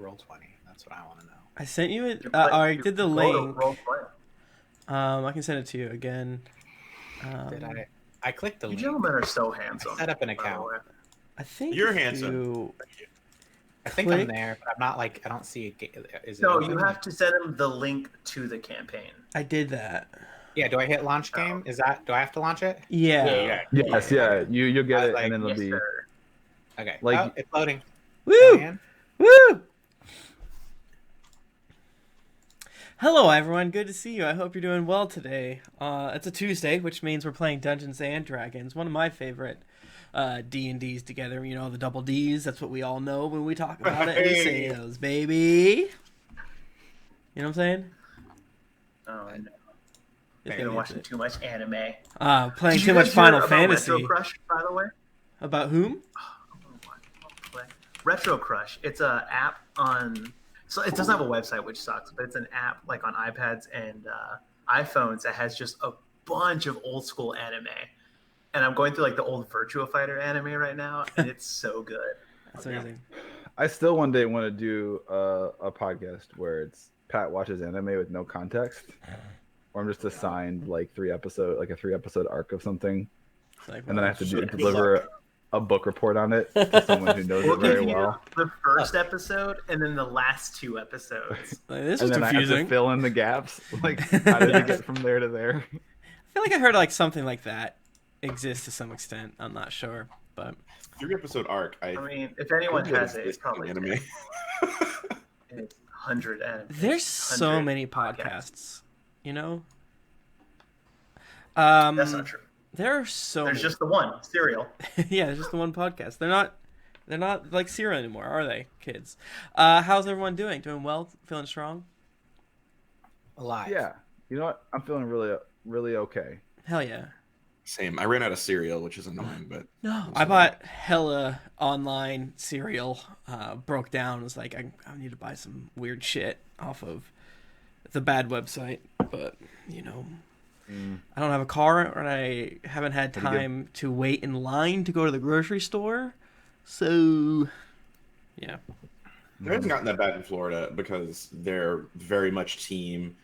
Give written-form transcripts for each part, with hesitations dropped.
Roll20? That's what I want to know. I sent you it. I did the link. I can send it to you again. Did I? I clicked the link. You gentlemen are so handsome. I set up an account. I think you're handsome. I think I'm there, but I'm not like I don't see it. No, you have to send him the link to the campaign. I did that. Yeah, do I hit launch game? Is that? Do I have to launch it? Yeah. Yes, yeah. You'll get it, like, and then it'll be. Sir. Okay. Like it's loading. Woo! Woo! Hello, everyone. Good to see you. I hope you're doing well today. It's a Tuesday, which means we're playing Dungeons and Dragons, one of my favorite D&Ds together. You know, the double Ds. That's what we all know when we talk about it. We say those, baby. You know what I'm saying? Oh, no. You've been watching too much anime. Playing too much Final Fantasy. Retro Crush, by the way. About whom? Retro Crush. It's an app on. So it doesn't have a website, which sucks, but it's an app like on iPads and iPhones that has just a bunch of old school anime. And I'm going through like the old Virtua Fighter anime right now, and it's so good. That's amazing. I still one day want to do a podcast where it's Pat watches anime with no context, or I'm just assigned like a 3-episode arc of something, and then I have to deliver a book report on it to someone who knows it very well. The first episode and then the last 2 episodes. This is confusing. I have to fill in the gaps. Like, how did it get from there to there? I feel like I heard like something like that exists to some extent. I'm not sure, but 3-episode arc. I mean, if anyone has it, it's probably anime. It's 100 anime. There's so many podcasts, you know. That's not true. There are so. There's just the one Serial. Yeah, there's just the one podcast. They're not like Serial anymore, are they, kids? How's everyone doing? Doing well? Feeling strong? Alive. Yeah. You know what? I'm feeling really, really okay. Hell yeah. Same. I ran out of cereal, which is annoying, but no, I bought hella online cereal. Broke down. Was like, I need to buy some weird shit off of the bad website, but you know. I don't have a car, and I haven't had time to wait in line to go to the grocery store. So, yeah. It hasn't gotten that bad in Florida because they're very much team.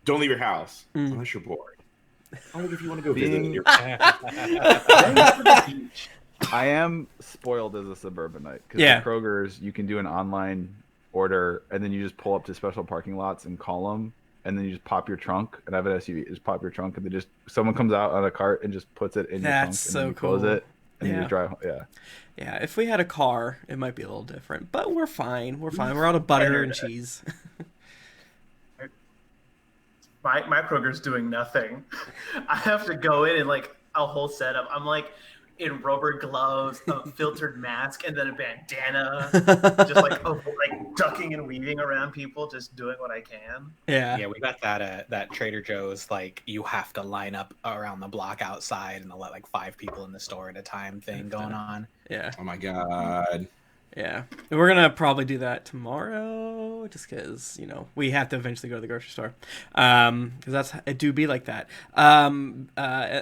Don't leave your house unless you're bored. Only if you want to go visit your. I am spoiled as a suburbanite because the Kroger's you can do an online order and then you just pull up to special parking lots and call them. And then you just pop your trunk, and I have an SUV. Just pop your trunk, and then someone comes out on a cart and just puts it in your trunk. That's and so then you cool. Close it, and you just drive. Yeah. Yeah. If we had a car, it might be a little different, but we're fine. We're fine. We're out of butter and cheese. My Kroger's doing nothing. I have to go in and like a whole setup. I'm like in rubber gloves, a filtered mask, and then a bandana, just like ducking and weaving around people, just doing what I can. Yeah, we got that Trader Joe's like you have to line up around the block outside and they'll let like 5 people in the store at a time thing going on. Yeah. Oh my god. Yeah, we're gonna probably do that tomorrow, just because we have to eventually go to the grocery store, because it do be like that.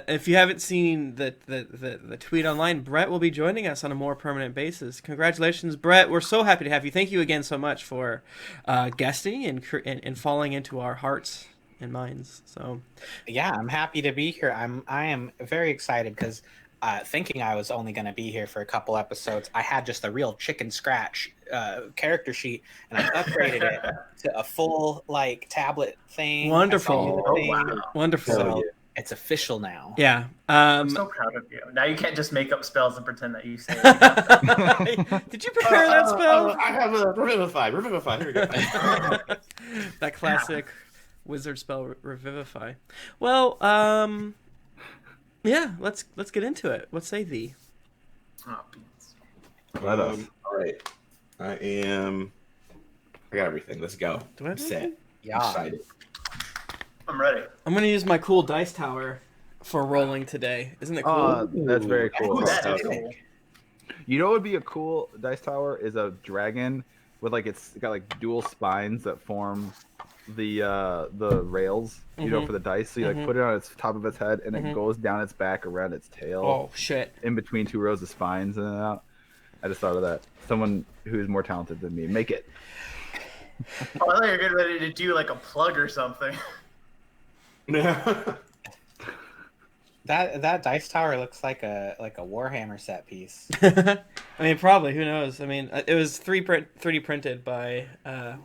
If you haven't seen the tweet online, Brett will be joining us on a more permanent basis. Congratulations, Brett! We're so happy to have you. Thank you again so much for guesting and falling into our hearts and minds. So yeah, I'm happy to be here. I am very excited because. Thinking I was only going to be here for a couple episodes, I had just a real chicken scratch character sheet, and I upgraded it to a full tablet thing. Wonderful! Wow. Wonderful! So it's official now. Yeah, I'm so proud of you. Now you can't just make up spells and pretend that you say it. Did you prepare that spell? I have a Revivify. Here we go. That classic wizard spell, Revivify. Well, yeah, let's get into it. What say thee? Let us. All right. I got everything. Let's go. Do I have set? anything? Yeah. Excited. I'm ready. I'm gonna use my cool dice tower for rolling today. Isn't it cool? Oh, that's very cool. Ooh, that is cool. You know what would be a cool dice tower is a dragon with it's got dual spines that form the rails, for the dice. So you put it on its top of its head and it goes down its back around its tail. Oh shit! In between 2 rows of spines and out. I just thought of that. Someone who's more talented than me, make it. Oh, I thought you were getting ready to do like a plug or something. That dice tower looks like a Warhammer set piece. I mean, probably. Who knows? I mean, it was 3D printed by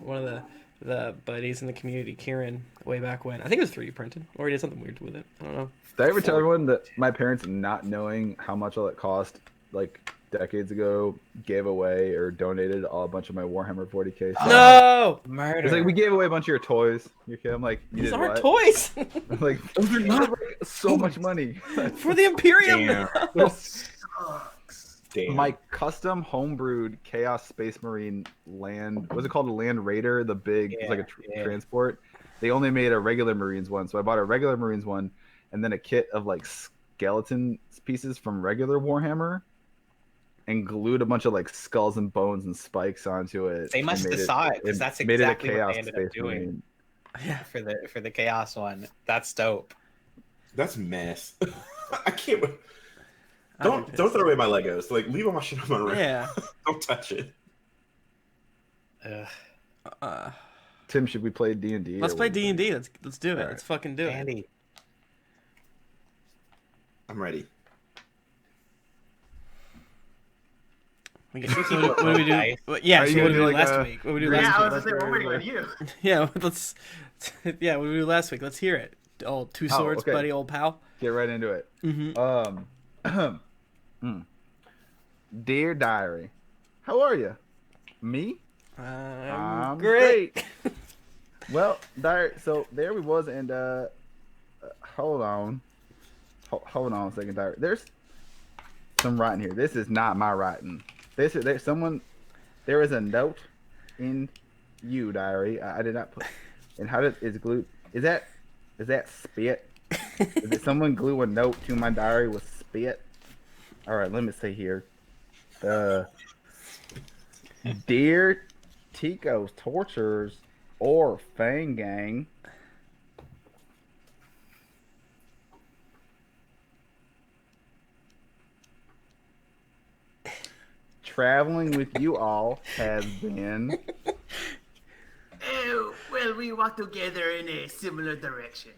one of the buddies in the community, Kieran, way back when. I think it was 3D printed, or he did something weird with it. I don't know. Did I ever tell everyone that my parents, not knowing how much all it cost, like decades ago, gave away or donated a bunch of my Warhammer 40K stuff? No! Murder. It's like, we gave away a bunch of your toys. Your kid, I'm like, you These did aren't what? toys! I'm like, those are not so much money. For the Imperium! Damn. Sucks. Damn. My custom homebrewed Chaos Space Marine land, what's it called? A Land Raider, the big, it's like a transport. They only made a regular Marines one, so I bought a regular Marines one, and then a kit of like skeleton pieces from regular Warhammer, and glued a bunch of like skulls and bones and spikes onto it. They must have saw it because that's made it a exactly what Chaos they ended Space up doing Marine. Yeah. for the Chaos one. That's dope. That's mess. I can't. I'd be Don't pissed. throw away my Legos. Like, leave all my shit on my room. Yeah. Don't touch it. Ugh. Tim, should we play D&D? Let's play D&D. Let's do it. All right. Let's fucking do it. Andy. I'm ready. What do we do? Dice. Yeah, Are so you what did we gonna do do like last a- week? What did we do Yeah, last Yeah, I week? was gonna say, what were you gonna do? Yeah, let's. Yeah, what did we do last week? Let's hear it. Old two swords, okay. buddy, old pal. Get right into it. Mm-hmm. Dear Diary, how are you? Me? I'm great. Well, Diary, so there we was, and hold on. Hold on a second, Diary. There's some writing here. This is not my writing. There is a note in you, Diary. I did not put. And how is glue? Is that spit? Did someone glue a note to my diary with spit? All right, let me see here. Dear Tico's torturers or Fang Gang. Traveling with you all has been. Well, we walked together in a similar direction.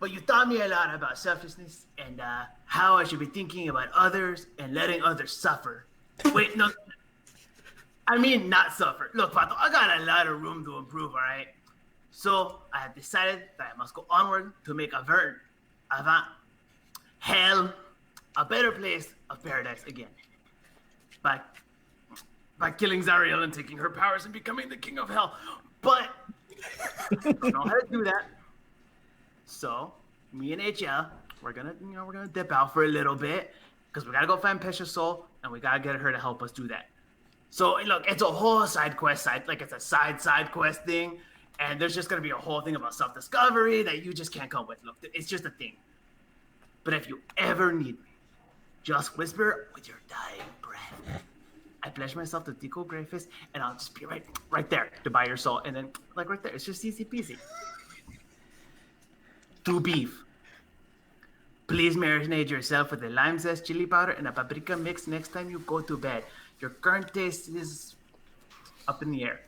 But you taught me a lot about selflessness and how I should be thinking about others and letting others suffer. Wait, no. I mean, not suffer. Look, Pato, I got a lot of room to improve, all right? So I have decided that I must go onward to make Avernus, hell, a better place of paradise again. By killing Zariel and taking her powers and becoming the king of hell. But I don't know how to do that. So me and HL, we're gonna dip out for a little bit because we gotta go find Pesha's soul and we gotta get her to help us do that. So look, it's a whole side quest, it's a side quest thing, and there's just gonna be a whole thing about self-discovery that you just can't come with. Look, it's just a thing. But if you ever need me, just whisper with your dying breath. I pledge myself to Tico Greyfist, and I'll just be right there to buy your soul, and then right there, it's just easy peasy. To beef. Please marinate yourself with a lime zest, chili powder, and a paprika mix next time you go to bed. Your current taste is up in the air.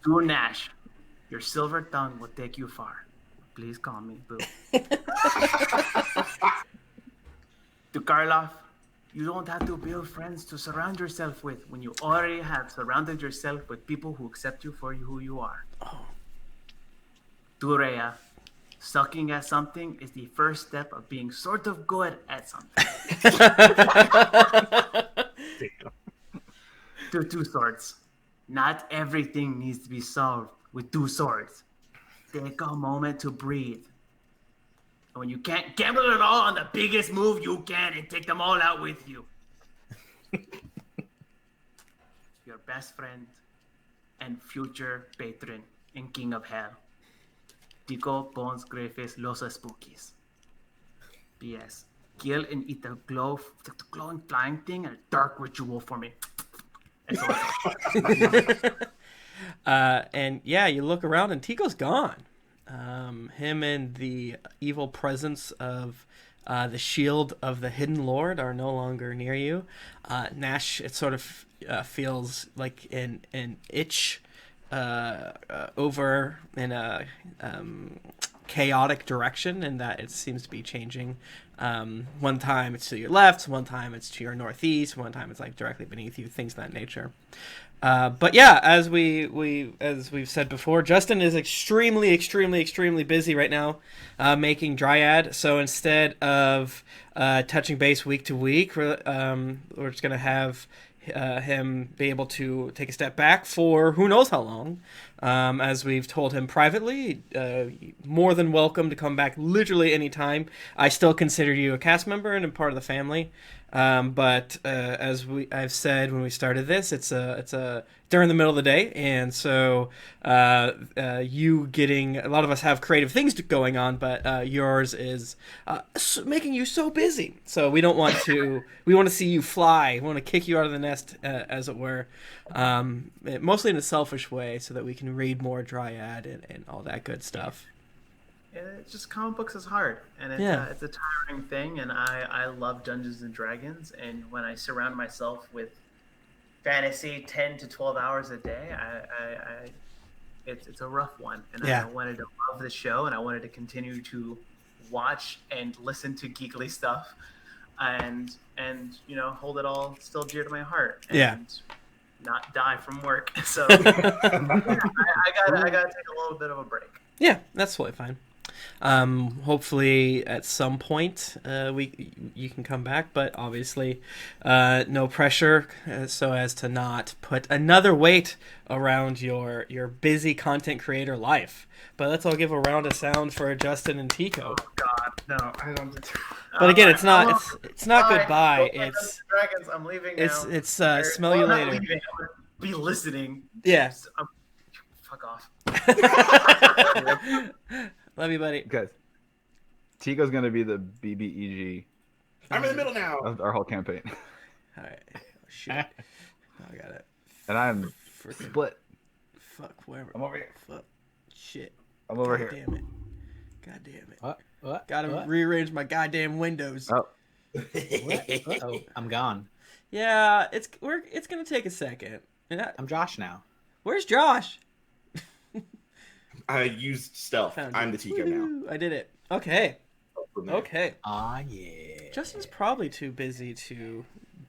To Gnash. Your silver tongue will take you far. Please call me Boo. To Karloff. You don't have to build friends to surround yourself with when you already have surrounded yourself with people who accept you for who you are. Oh. To Rhea, sucking at something is the first step of being sort of good at something. To two swords, not everything needs to be solved with two swords. Take a moment to breathe. When you can't gamble it all on the biggest move you can and take them all out with you. Your best friend and future patron and king of hell. Tico Bones Greyface Los Spookies. P.S. Kill and eat the glowing flying thing and a dark ritual for me. And yeah, you look around and Tico's gone. Him and the evil presence of the shield of the Hidden Lord are no longer near you. Gnash, it's sort of feels like an itch over in a chaotic direction, and that it seems to be changing. One time it's to your left, one time it's to your northeast, one time it's like directly beneath you, things of that nature. But yeah, as we've said before, Justin is extremely busy right now, making Dryad. So instead of touching base week to week, we're just gonna have him be able to take a step back for who knows how long. As we've told him privately, more than welcome to come back literally any time. I still consider you a cast member and a part of the family. But as I've said when we started this, it's during the middle of the day, and so you getting, a lot of us have creative things going on, but yours is making you so busy. So we want to see you fly. We want to kick you out of the nest, as it were, mostly in a selfish way, so that we can read more Dryad and all that good stuff. It's just, comic books is hard, and it's a tiring thing, and I love Dungeons and Dragons, and when I surround myself with fantasy 10 to 12 hours a day, it's a rough one, and I wanted to love the show, and I wanted to continue to watch and listen to geekly stuff, and hold it all still dear to my heart, and not die from work. So I gotta take a little bit of a break. Yeah, that's totally fine. Hopefully at some point you can come back, but obviously no pressure, so as to not put another weight around your busy content creator life. But let's all give a round of sound for Justin and Tico. Oh God, no, I don't. But again, it's not goodbye. It's Dragons. I'm leaving now. It's smell you later. I'm gonna be listening. Yeah. Fuck off. Love you, buddy. Guys, Tico's gonna be the BBEG. I'm in the middle now. Of our whole campaign. All right. Oh, shit. I got it. And I'm split. Fuck, wherever. I'm over here. Fuck. Shit. I'm over God here. Damn it. God damn it. What? Gotta rearrange my goddamn windows. Oh. What? Oh, I'm gone. Yeah, it's gonna take a second. I'm Josh now. Where's Josh? I used stealth. I'm the Tico now. I did it. Okay. Okay. Ah, yeah. Justin's probably too busy to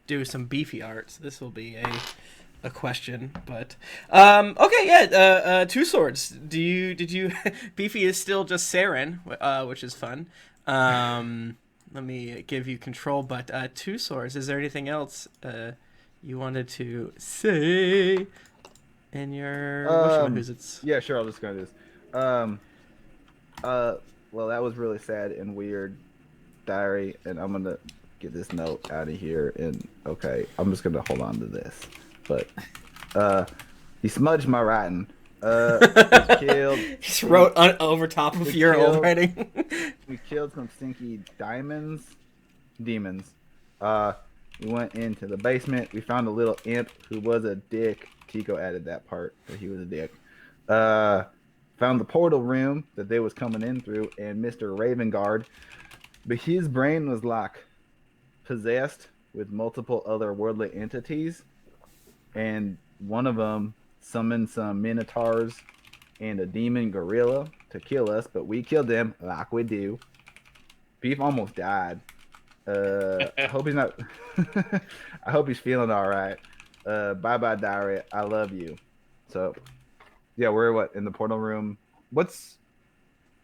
do some beefy art, so this will be a question. But okay, yeah. Two swords. Did you? Beefy is still just Saren, which is fun. Let me give you control. But two swords. Is there anything else you wanted to say in your visits? Yeah, sure. I'll just go to this. Well, that was really sad and weird, diary, and I'm gonna get this note out of here. And okay, I'm just gonna hold on to this. But he smudged my writing. Killed. Just wrote over top of your old writing. We killed some stinky demons. We went into the basement. We found a little imp who was a dick. Tico added that part that he was a dick. Found the portal room that they was coming in through, and Mr. Ravengarde, but his brain was like possessed with multiple other worldly entities, and one of them summoned some minotaurs and a demon gorilla to kill us, but we killed them like we do. Beef almost died. I hope he's not. I hope he's feeling all right. Bye, diary. I love you. So. Yeah, we're in the portal room. What's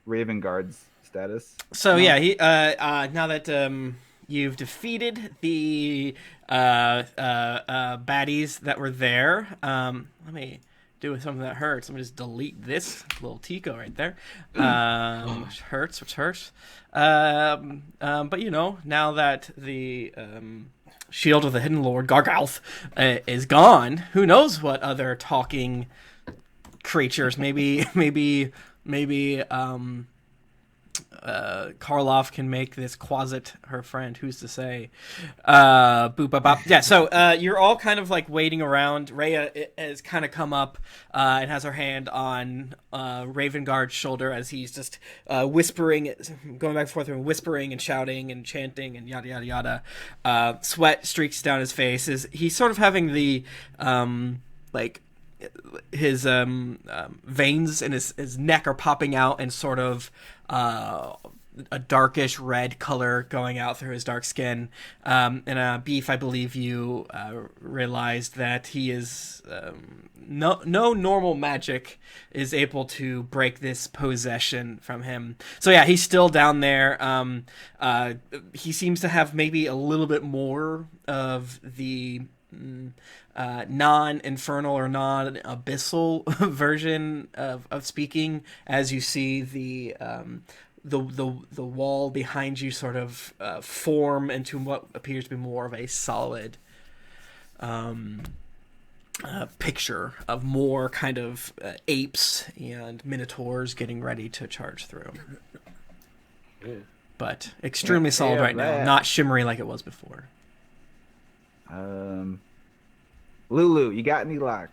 Ravengarde's status? So yeah, he now that you've defeated the baddies that were there, let me do something that hurts. Let me just delete this little Tico right there. Which hurts. But now that the shield of the Hidden Lord Gargalth is gone, who knows what other talking creatures, maybe Karloff can make this Quasit her friend. Who's to say? Boop, bop, bop. Yeah, so you're all kind of like waiting around. Rhea has kind of come up and has her hand on Ravengarde's shoulder as he's just whispering, going back and forth and whispering and shouting and chanting and yada, yada, yada. Sweat streaks down his face. He's sort of having the, like, his veins in his neck are popping out and sort of a darkish red color going out through his dark skin. And Beef, I believe you realized that he is no normal magic is able to break this possession from him. So yeah, he's still down there. He seems to have maybe a little bit more of the non-infernal or non-abyssal version of speaking, as you see the wall behind you sort of form into what appears to be more of a solid picture of more kind of apes and minotaurs getting ready to charge through. Yeah. But extremely solid right now, not shimmery like it was before. Lulu, you got any like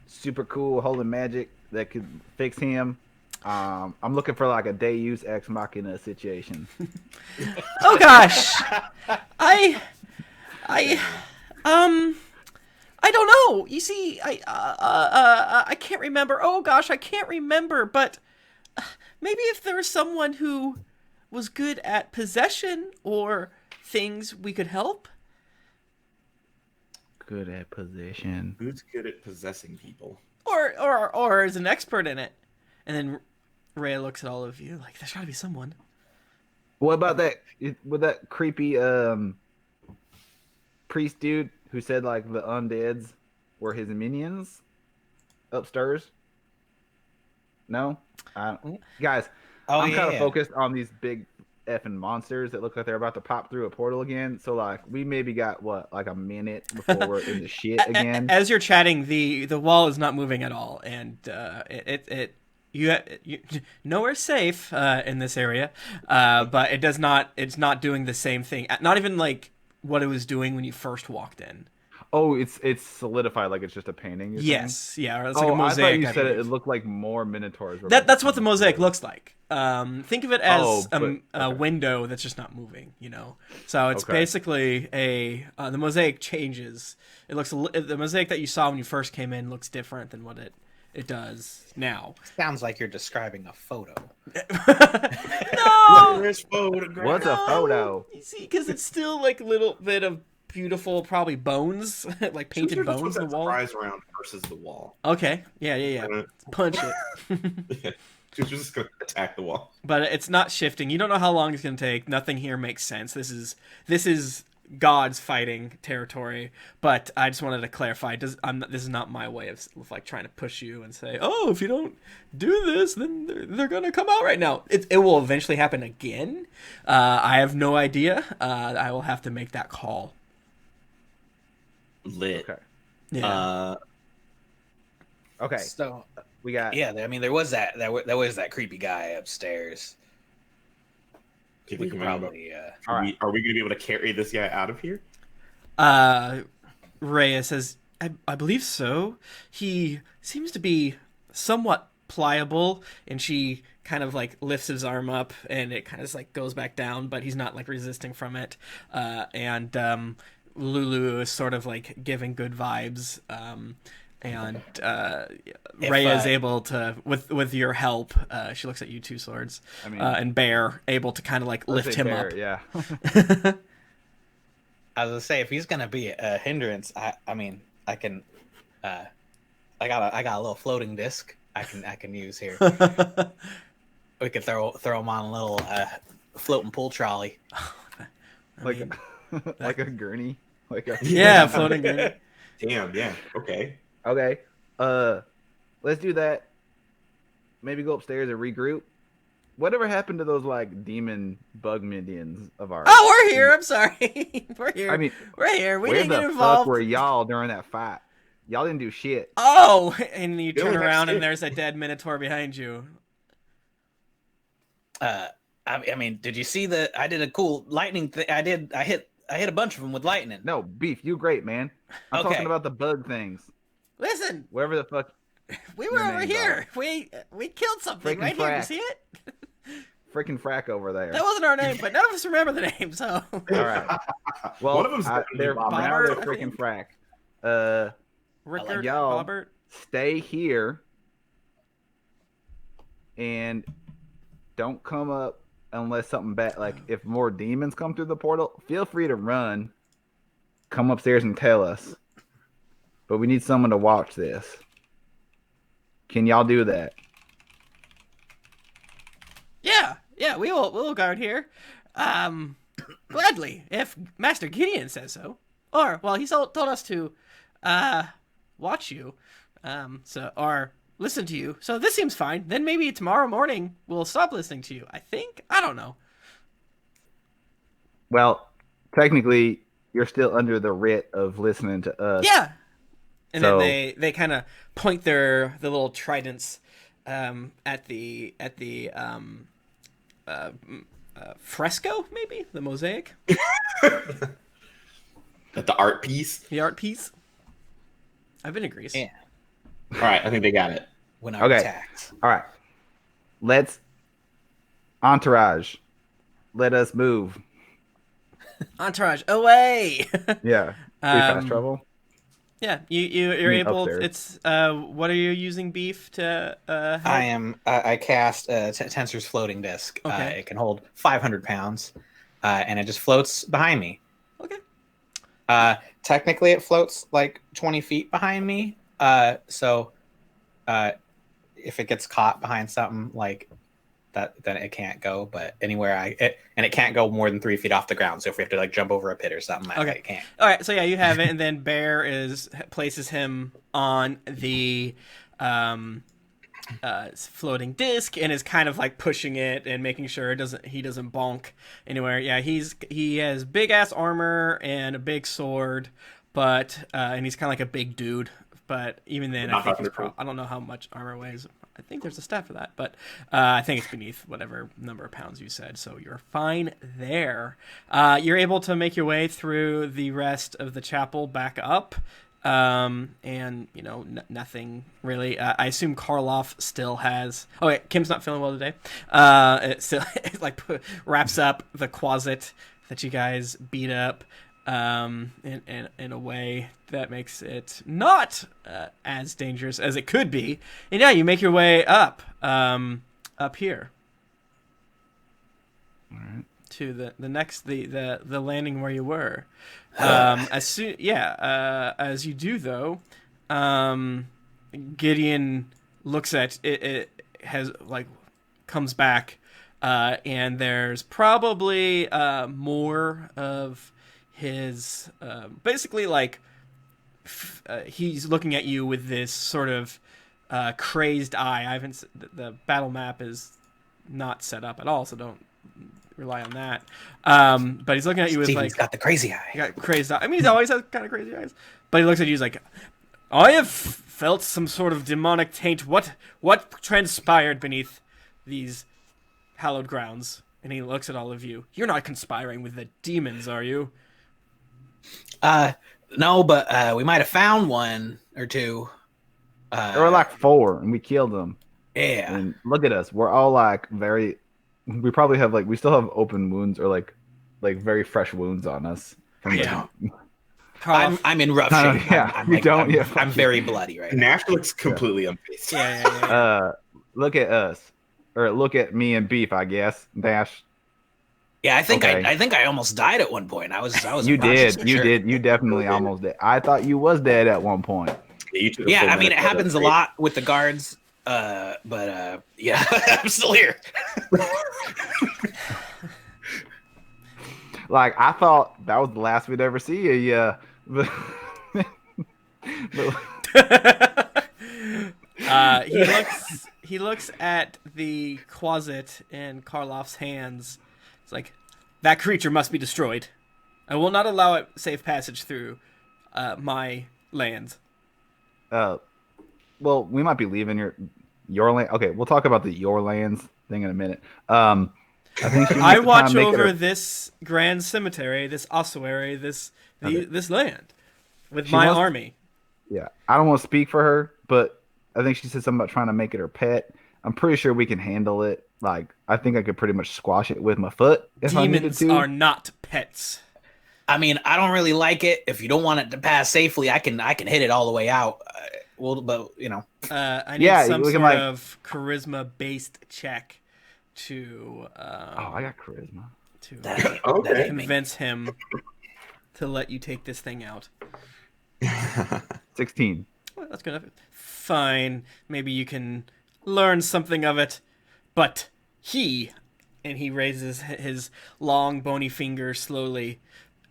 super cool holy magic that could fix him? I'm looking for like a Deus Ex Machina situation. Oh gosh, I don't know. You see, I can't remember. Oh gosh, I can't remember. But maybe if there was someone who was good at possession or things, we could help. Good at possession. Who's good at possessing people? Or is an expert in it. And then Rhea looks at all of you like, there's got to be someone. What about that? With that creepy priest dude who said like the undeads were his minions upstairs? No, guys. I'm kind of focused on these big effing monsters that look like they're about to pop through a portal again. So like we maybe got like a minute before we're in the shit again. As you're chatting, the wall is not moving at all, and you nowhere safe in this area, but it's not doing the same thing. Not even like what it was doing when you first walked in. Oh, it's solidified like it's just a painting. Yes, yeah. Or it's like a mosaic. I thought you said it looked like more minotaurs. That's what the mosaic looks like. Think of it as a window that's just not moving. You know, so it's basically the mosaic changes. It looks the mosaic that you saw when you first came in looks different than what it does now. Sounds like you're describing a photo. No, what's a photo? You see, because it's still like a little bit of beautiful, probably bones, like painted bones in the wall. Rise around versus the wall. Okay, yeah. Punch it. Yeah. She's just gonna attack the wall. But it's not shifting. You don't know how long it's gonna take. Nothing here makes sense. This is gods fighting territory. But I just wanted to clarify. This is not my way of like trying to push you and say, oh, if you don't do this, then they're gonna come out right now. It will eventually happen again. I have no idea. I will have to make that call. Lit. Okay. Yeah. Okay. So we got. Yeah, I mean, there was that creepy guy upstairs. We probably. Are we going to be able to carry this guy out of here? Rhea says, I believe so. He seems to be somewhat pliable, and she kind of like lifts his arm up, and it kind of like goes back down, but he's not like resisting from it. And Lulu is sort of like giving good vibes. And Rhea is able to, with your help, she looks at you two swords, and Bear able to kind of like lift him up. Yeah. I was gonna say, if he's gonna be a hindrance, I mean, I can, I got a little floating disc I can use here. We could throw him on a little floating pool trolley, like a gurney, yeah, floating gurney. Damn, yeah, okay. Okay, let's do that. Maybe go upstairs and regroup. Whatever happened to those like demon bug minions of ours? Oh, we're here. I'm sorry. We're here. I mean, we're here. We where didn't get the involved. fuck were y'all during that fight? Y'all didn't do shit. Oh, and you turn Don't around have and there's a dead minotaur behind you. I mean, did you see I did a cool lightning thing. I hit a bunch of them with lightning. No, Beef, you great, man. I'm Okay. talking about the bug things. Listen, Whatever the fuck. we were your over names here. are. We killed something Freaking right here. You frack. see it? Freaking frack over there. That wasn't our name, but none of us remember the name. So All right. Well, One of them's they're Bobber. now Bobber, they're I freaking think. frack. Rickard, y'all. Bobbert. Stay here and don't come up unless something bad. Like if more demons come through the portal, feel free to run. Come upstairs and tell us. But we need someone to watch this. Can y'all do that? Yeah, we'll guard here. Gladly, if Master Gideon says so. Or, well, he told us to, watch you, or listen to you. So this seems fine. Then maybe tomorrow morning we'll stop listening to you. I think. I don't know. Well, technically, you're still under the writ of listening to us. Yeah. And So- then they kind of point the little tridents, at the fresco, maybe the mosaic, At the art piece. the art piece. I've been to Greece. Yeah. All right, I think they got it. When I Okay. attacked. All right. Let's entourage. Let us move. Entourage away. Yeah. Fast travel. Yeah, you're mean able. upstairs. It's what are you using, Beef, to help? I cast Tensor's floating disc. Okay. It can hold 500 pounds, and it just floats behind me. Okay. Technically, it floats like 20 feet behind me. So if it gets caught behind something like that, then it can't go. But anywhere and it can't go more than 3 feet off the ground. So if we have to like jump over a pit or something, Okay. it can't. All right, so yeah, you have it, and then Bear places him on the floating disc and is kind of like pushing it and making sure he doesn't bonk anywhere. Yeah, he has big ass armor and a big sword, but and he's kind of like a big dude. But even then, I think I don't know how much armor weighs. I think there's a stat for that, but I think it's beneath whatever number of pounds you said, so you're fine there. You're able to make your way through the rest of the chapel back up, and nothing really. I assume Karloff still has. Oh wait, Kim's not feeling well today. It like wraps up the closet that you guys beat up. In a way that makes it not as dangerous as it could be, and yeah, you make your way up here. All right. To the next the landing where you were. As you do though, Gideon looks at it. It has like comes back, and there's probably more of his basically like he's looking at you with this sort of crazed eye. The battle map is not set up at all, so don't rely on that. But he's looking at you with Steven's like got the crazy eye. he got crazed eye. I mean, he's always had kind of crazy eyes, but he looks at you. He's like, I have felt some sort of demonic taint. What transpired beneath these hallowed grounds? And he looks at all of you. You're not conspiring with the demons, are you? No, but we might have found one or two. There were like 4, and we killed them. Yeah. And look at us. We're all like very. We probably have like we still have open wounds or like very fresh wounds on us. From Yeah. Karloff. I'm in rough Kind of, shape. yeah, I'm, you like, don't- I'm, yeah, I'm very bloody right now. Gnash looks completely unfazed. Yeah. Look at us, or look at me and Beef, I guess. Dash. Yeah, I think Okay. I think I almost died at one point. I was You unconscious did. for You sure. did. You definitely almost did. I thought you was dead at one point. You took a Yeah, full I mean it minute happens a to- lot with the guards. But yeah, I'm still here. Like I thought that was the last we'd ever see you. Yeah. But, He looks at the closet in Karloff's hands. It's like, that creature must be destroyed. I will not allow it safe passage through my lands. well, we might be leaving your land. Okay, we'll talk about the your lands thing in a minute. I think she I wants to watch kinda make it over her- this grand cemetery, this ossuary, Okay. this land with She my wants- army. Yeah, I don't want to speak for her, but I think she said something about trying to make it her pet. I'm pretty sure we can handle it. Like, I think I could pretty much squash it with my foot if I needed Demons to. are not pets. I mean, I don't really like it. If you don't want it to pass safely, I can hit it all the way out. Well, but you know, I need Yeah, some we can, sort like- of charisma-based check to I got charisma. to Okay. convince him to let you take this thing out. 16. Well, that's good enough. Fine. Maybe you can learn something of it. But he, and he raises his long, bony finger slowly,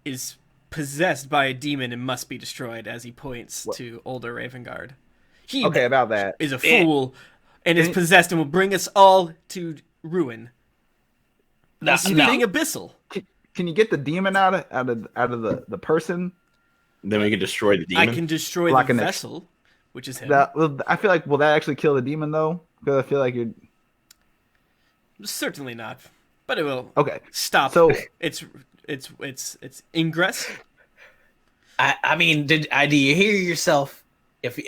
is possessed by a demon and must be destroyed as he points to older Ravengarde. He Okay, about that. is a fool and is possessed and will bring us all to ruin. Including Abyssal. Can you get the demon out of the person? Then we can destroy the demon. I can destroy Like the an vessel, which is him. I feel like will that actually kill the demon though? Because I feel like you're Certainly not. But it will okay. stop So- its ingress. I mean, do you hear yourself? If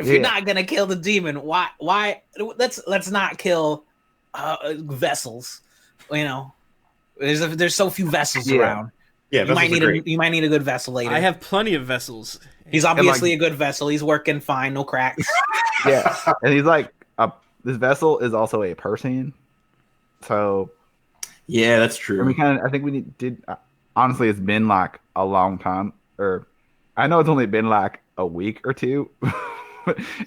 you're not gonna kill the demon, why? Let's not kill vessels. You know, there's so few vessels around. Yeah, You might vessels are need great. you might need a good vessel later. I have plenty of vessels. He's obviously a good vessel. He's working fine, no cracks. Yeah, and he's like, this vessel is also a person. So Yeah, that's true. I think we did. Honestly, it's been like a long time, or I know it's only been like a week or two.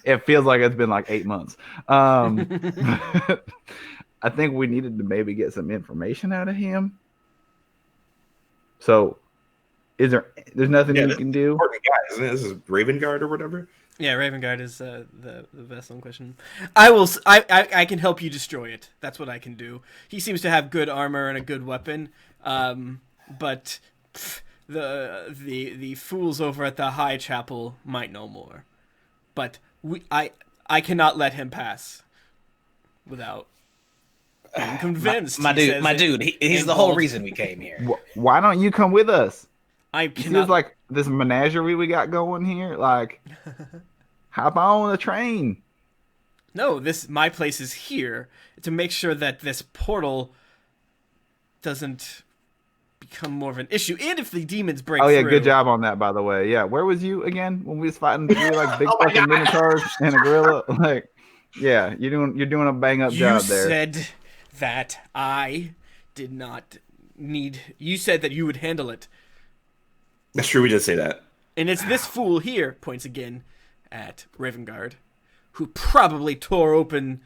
It feels like it's been like 8 months. I think we needed to maybe get some information out of him. So, there's nothing Yeah, we this can do? Important guy, isn't it? This is Ravengarde or whatever. Yeah, Ravengarde is the vessel in question. I can help you destroy it. That's what I can do. He seems to have good armor and a good weapon. But the fools over at the High Chapel might know more. But I cannot let him pass without being convinced. My dude, he's the whole reason we came here. Why don't you come with us? I It feels cannot. like this menagerie we got going here. Like, hop on the train. No, my place is here to make sure that this portal doesn't become more of an issue, and if the demons break Oh yeah, through. good job on that, by the way. Yeah, where was you again when we was fighting three like big fucking minotaurs and a gorilla? Like, yeah, you're doing a bang up You job there. said that I did not need. You said that you would handle it, That's true. We did say that. and it's this fool here. Points again at Ravengarde, who probably tore open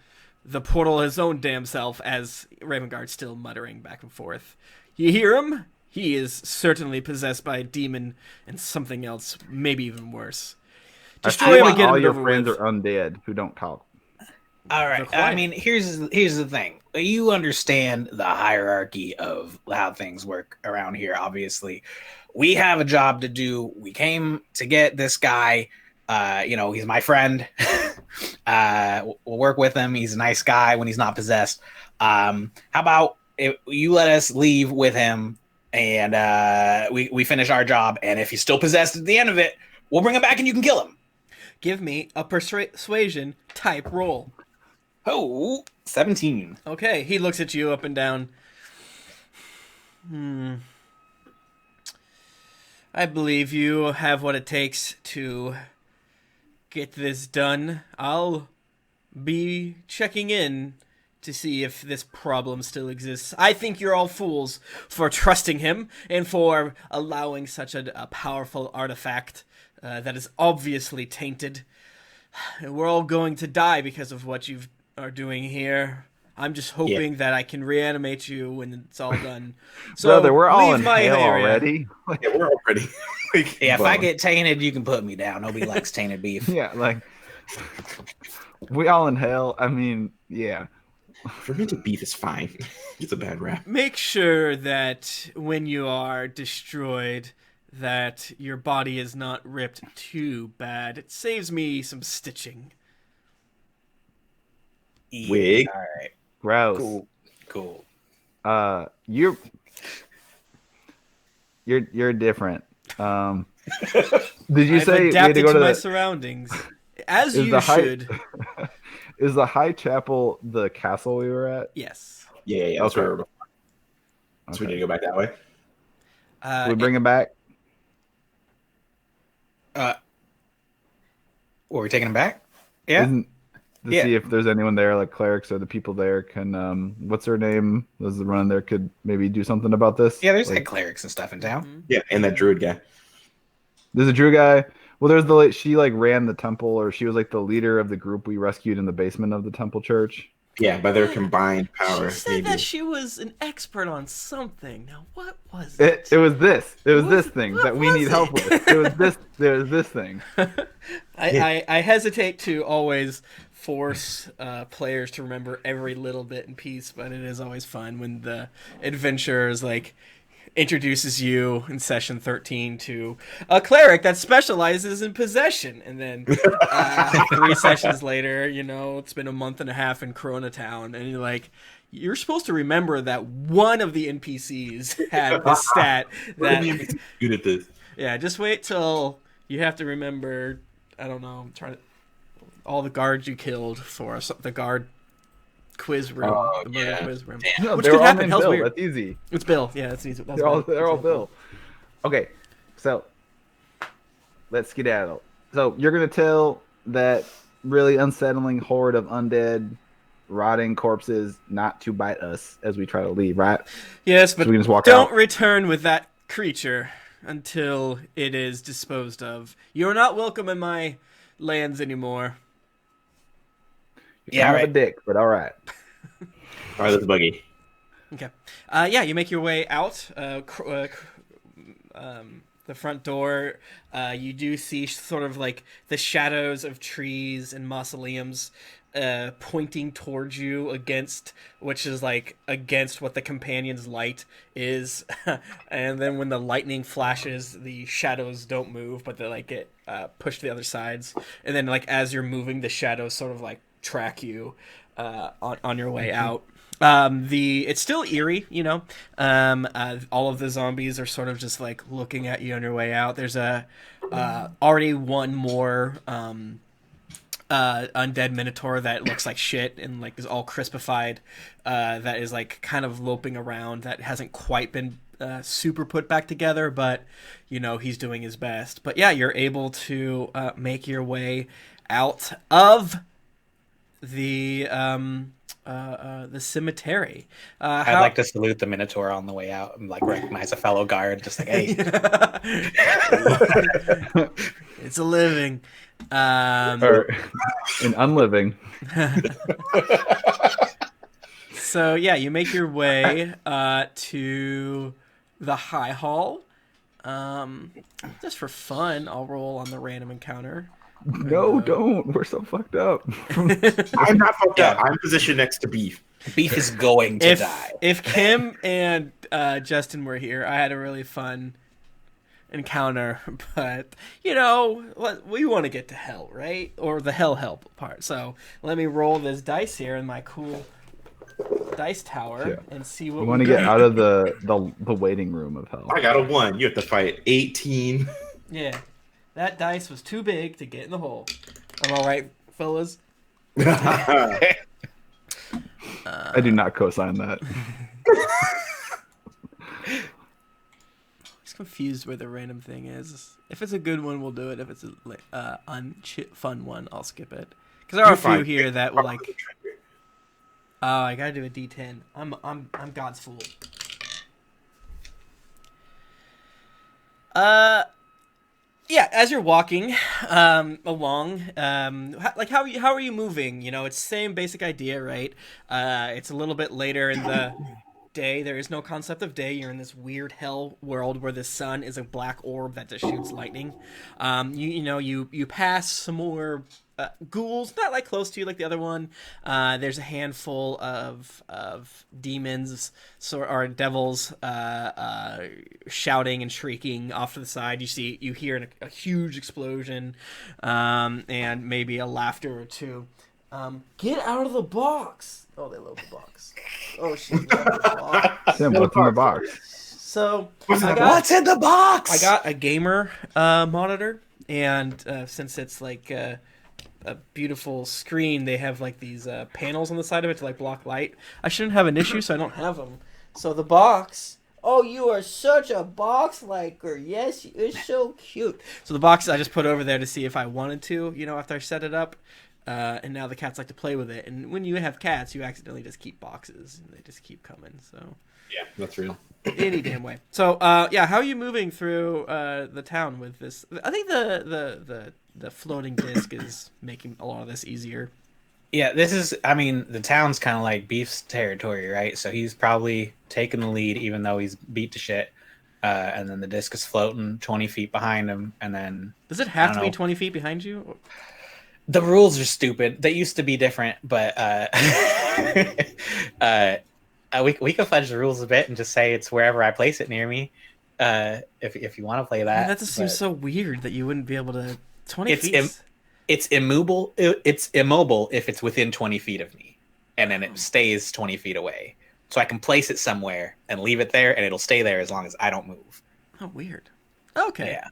the portal his own damn self. As Ravengarde's still muttering back and forth. You hear him? He is certainly possessed by a demon and something else, maybe even worse. I Destroy feel him like and get all him your over friends with. are undead who don't talk. All right. quiet. I mean, here's the thing. You understand the hierarchy of how things work around here. Obviously, we have a job to do. We came to get this guy. He's my friend. We'll work with him. He's a nice guy when he's not possessed. How about if you let us leave with him and we finish our job? And if he's still possessed at the end of it, we'll bring him back and you can kill him. Give me a persuasion type roll. Oh, 17. Okay, he looks at you up and down. I believe you have what it takes to get this done. I'll be checking in to see if this problem still exists. I think you're all fools for trusting him and for allowing such a powerful artifact that is obviously tainted. We're all going to die because of what you are doing here. I'm just hoping that I can reanimate you when it's all done. So Brother, we're all leave in my hell area. already. Yeah, we're already. Yeah, if I get tainted, you can put me down. Nobody likes tainted beef. Yeah, like we all in hell. I mean, yeah. Fermented beef is fine. It's a bad rap. Make sure that when you are destroyed, that your body is not ripped too bad. It saves me some stitching. Yeah. Wig. All right. Gross. Cool. You're different. Did you I've say we had to adapted go to to my the? surroundings, as Is you the high should. is the High Chapel the castle we were at? Yes. Yeah. That's Okay. where so we need to go back that way. Should we bring him back? Were we taking him back? Yeah. To see if there's anyone there, like clerics or the people there can. What's her name? Was the run there could maybe do something about this? Yeah, there's like clerics and stuff in town. Yeah, and that druid guy. There's a Drew guy. Well, there's she like ran the temple, or she was like the leader of the group we rescued in the basement of the temple church. Yeah, by their combined power. She said maybe. that she was an expert on something. Now, what was it? It was this. It was What- this thing what that we was need help it? with. It was this. There was this thing. I hesitate to always force players to remember every little bit and piece, but it is always fun when the adventurer is like introduces you in session 13 to a cleric that specializes in possession, and then 3 sessions later, it's been a month and a half in Corona Town, and you're supposed to remember that one of the NPCs had this stat that Good at this. yeah, just wait till you have to remember, I don't know, all the guards you killed for the guard quiz room, the murder quiz room. No, Which they're could all happen. named Hell's Bill. weird. That's easy. It's Bill. Yeah, that's easy. They're all Bill. Okay, so let's skedaddle. So you're gonna tell that really unsettling horde of undead, rotting corpses not to bite us as we try to leave, right? Yes, but we can just walk don't out. return with that creature until it is disposed of. You're not welcome in my lands anymore. You're kind of a dick, but all right. All right, let's buggy. Okay. You make your way out. The front door. You do see sort of like the shadows of trees and mausoleums pointing towards you which is like against what the companion's light is. And then when the lightning flashes, the shadows don't move, but they get pushed to the other sides. And then as you're moving, the shadows sort of track you on your way out. It's still eerie, all of the zombies are sort of just looking at you on your way out. There's already one more undead minotaur that looks like shit and is all crispified, that is kind of loping around, that hasn't quite been super put back together, but he's doing his best. But yeah, you're able to make your way out of the cemetery. I'd like to salute the Minotaur on the way out and recognize a fellow guard, just hey. It's a living. Or an unliving. So yeah, you make your way to the High Hall. Just for fun, I'll roll on the random encounter. No, don't. We're so fucked up. I'm not fucked up. I'm positioned next to Beef. Beef is going to die. If Kim and Justin were here, I had a really fun encounter, but we want to get to hell, right? Or the hell help part. So let me roll this dice here in my cool dice tower and see what we want to get out of the waiting room of hell. I got a 1. You have to fight 18. Yeah. That dice was too big to get in the hole. I'm all right, fellas. I do not co-sign that. Just confused where the random thing is. If it's a good one, we'll do it. If it's a fun one, I'll skip it. Because there are a few here that will oh, I gotta do a D10. I'm God's fool. Yeah, as you're walking along, how are you moving? It's the same basic idea, right? It's a little bit later in the day. There is no concept of day. You're in this weird hell world where the sun is a black orb that just shoots lightning. You pass some more ghouls, not close to you like the other one. There's a handful of demons or devils shouting and shrieking off to the side. You hear a huge explosion, and maybe a laughter or two. Get out of the box. Oh, they love the box. Oh, she's loving the box. Tim, what's in the box? So What's in the box? I got a gamer monitor, and since it's like a beautiful screen, they have like these panels on the side of it to like block light. I shouldn't have an issue, so I don't have them. So the box. Oh, you are such a box liker. Yes, it's so cute. So the box I just put over there to see if I wanted to, after I set it up. And now the cats like to play with it. And when you have cats, you accidentally just keep boxes, and they just keep coming. So Yeah, that's real. any damn way. So how are you moving through the town with this? I think the floating disc is making a lot of this easier. Yeah, the town's kind of like Beef's territory, right? So he's probably taking the lead, even though he's beat to shit. And then the disc is floating 20 feet behind him, and then... Does it have to be 20 feet behind you? The rules are stupid. They used to be different, but we could fudge the rules a bit and just say it's wherever I place it near me. If you want to play that. That just seems so weird that you wouldn't be able to... 20 feet? It's immobile. It's immobile if it's within 20 feet of me, and then it stays 20 feet away. So I can place it somewhere and leave it there, and it'll stay there as long as I don't move. Oh, weird. Okay. Yeah.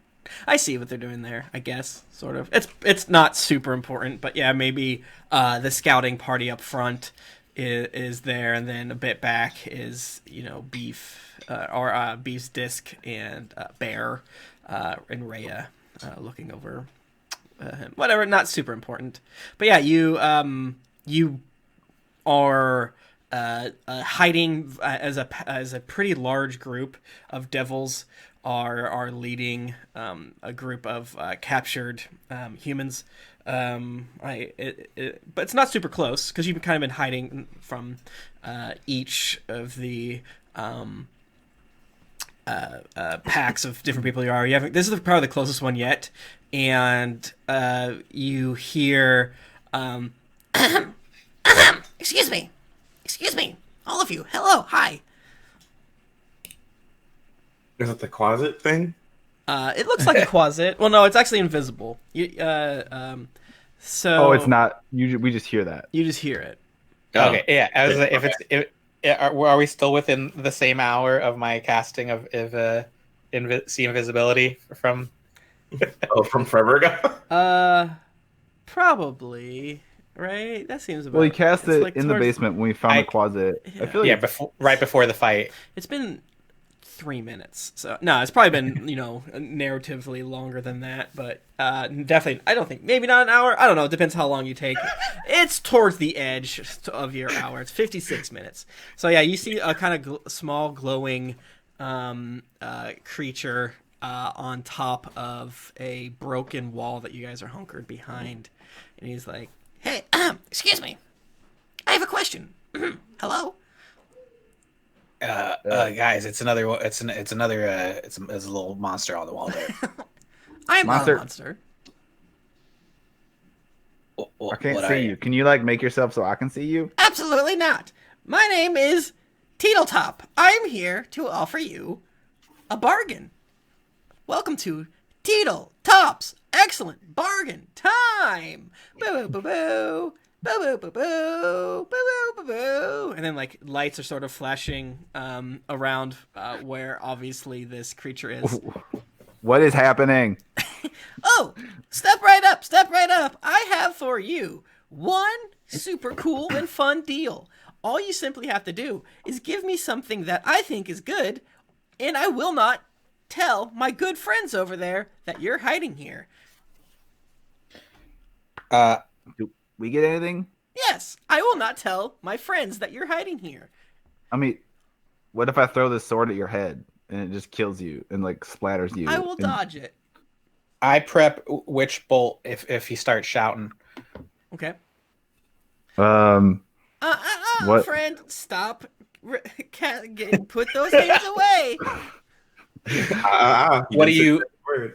I see what they're doing there, I guess, sort of. It's not super important, but yeah, maybe the scouting party up front is there, and then a bit back is, Beef, or Beef's disc and Bear and Rhea looking over him. Whatever, not super important. But yeah, you are hiding as a pretty large group of devils are leading a group of captured humans. But it's not super close because you've kind of been hiding from each of the packs of different people you are. This is probably the closest one yet, and you hear, Excuse me, all of you. Hello, hi. Is it the closet thing? it looks like a closet. Well, no, it's actually invisible. So it's not. We just hear that. You just hear it. Okay, yeah. Are we still within the same hour of my casting of see invisibility from? From forever ago. Probably. Right? That seems about. Well, he cast it like in the basement when we found the closet. Yeah. I feel like right before the fight. It's been 3 minutes. So no, it's probably been narratively longer than that, but definitely I don't think maybe not an hour. I don't know. It depends how long you take. It's towards the edge of your hour. It's 56 minutes. So yeah, you see a kind of small glowing creature on top of a broken wall that you guys are hunkered behind, and he's like, Hey, excuse me. I have a question. Hello? Guys, it's another. It's a little monster on the wall there. I am not Monster. a monster. I can't see you. Can you make yourself so I can see you? Absolutely not. My name is Teetletop. I'm here to offer you a bargain. Welcome to Teetletop's Excellent Bargain Time. Boo boo boo boo. Boo boo boo boo. Boo boo boo boo. and then lights are sort of flashing around where obviously this creature is. What is happening? Oh, step right up, step right up. I have for you one super cool and fun deal. All you simply have to do is give me something that I think is good, and I will not tell my good friends over there that you're hiding here. Do we get anything? Yes, I will not tell my friends that you're hiding here. I mean, what if I throw this sword at your head and it just kills you and splatters you? I will dodge it. I prep Witch Bolt if he starts shouting. Okay. What? Friend, stop. Put those things away. What do you?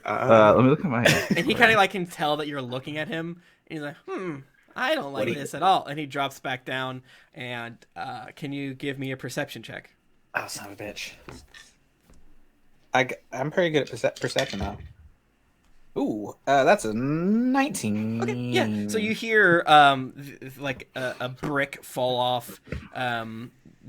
Let me look at my. And he kind of can tell that you're looking at him, and he's like, I don't like this at all. And he drops back down, and can you give me a perception check? Oh, son of a bitch. I'm pretty good at perception now. Ooh, that's a 19. Okay, yeah. So you hear like a brick fall off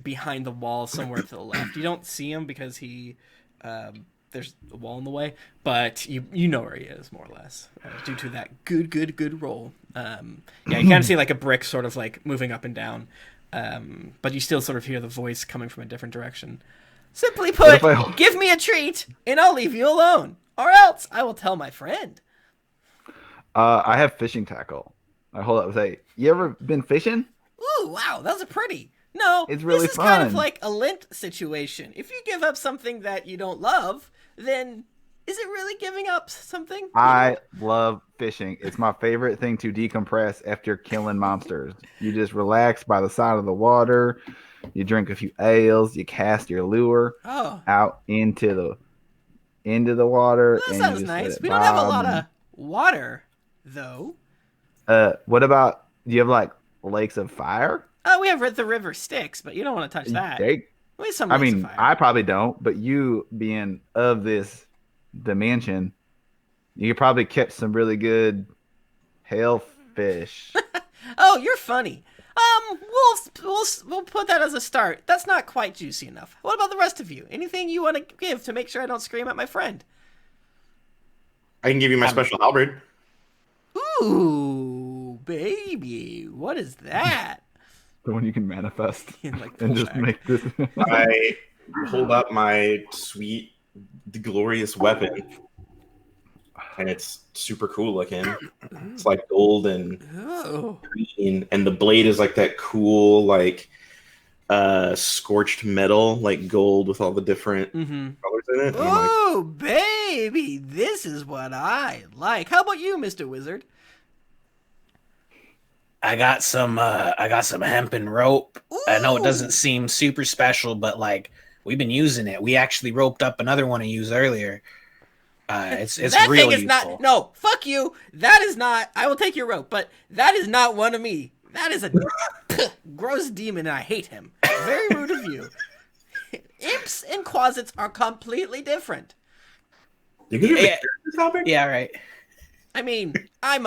behind the wall somewhere to the left. You don't see him because there's a wall in the way, but you know where he is more or less due to that good roll. Yeah, you kind of see like a brick sort of like moving up and down, but you still sort of hear the voice coming from a different direction. Simply put, give me a treat and I'll leave you alone, or else I will tell my friend. I have fishing tackle. Hold up, say, you ever been fishing? Ooh, wow, that was a pretty. No, it's really this is fun. Kind of like a lint situation. If you give up something that you don't love, then is it really giving up something? I love fishing. It's my favorite thing to decompress after killing monsters. You just relax by the side of the water. You drink a few ales. You cast your lure out into the water. Well, that sounds nice. We don't have a lot of water, though. What about? Do you have like lakes of fire? Oh, we have the river Styx, but you don't want to touch that. We have some lakes of fire. I probably don't, but you being of this dimension, you could probably catch some really good hellfish. Oh, you're funny. We'll put that as a start. That's not quite juicy enough. What about the rest of you? Anything you want to give to make sure I don't scream at my friend? I can give you my special halberd. Ooh, baby, what is that? The one you can manifest like and just make this. I hold up my sweet, glorious weapon, and it's super cool looking. It's like gold and green, and the blade is like that cool, like scorched metal, like gold with all the different colors in it. Oh, baby, this is what I like. How about you, Mr. Wizard? I got some hempen rope. Ooh. I know it doesn't seem super special, but like we've been using it. We actually roped up another one to use earlier. It's that real thing is useful. No, fuck you. That is not. I will take your rope, but that is not one of me. That is a gross demon, and I hate him. Very rude of you. Imps and quasits are completely different. Yeah, right. I mean, I'm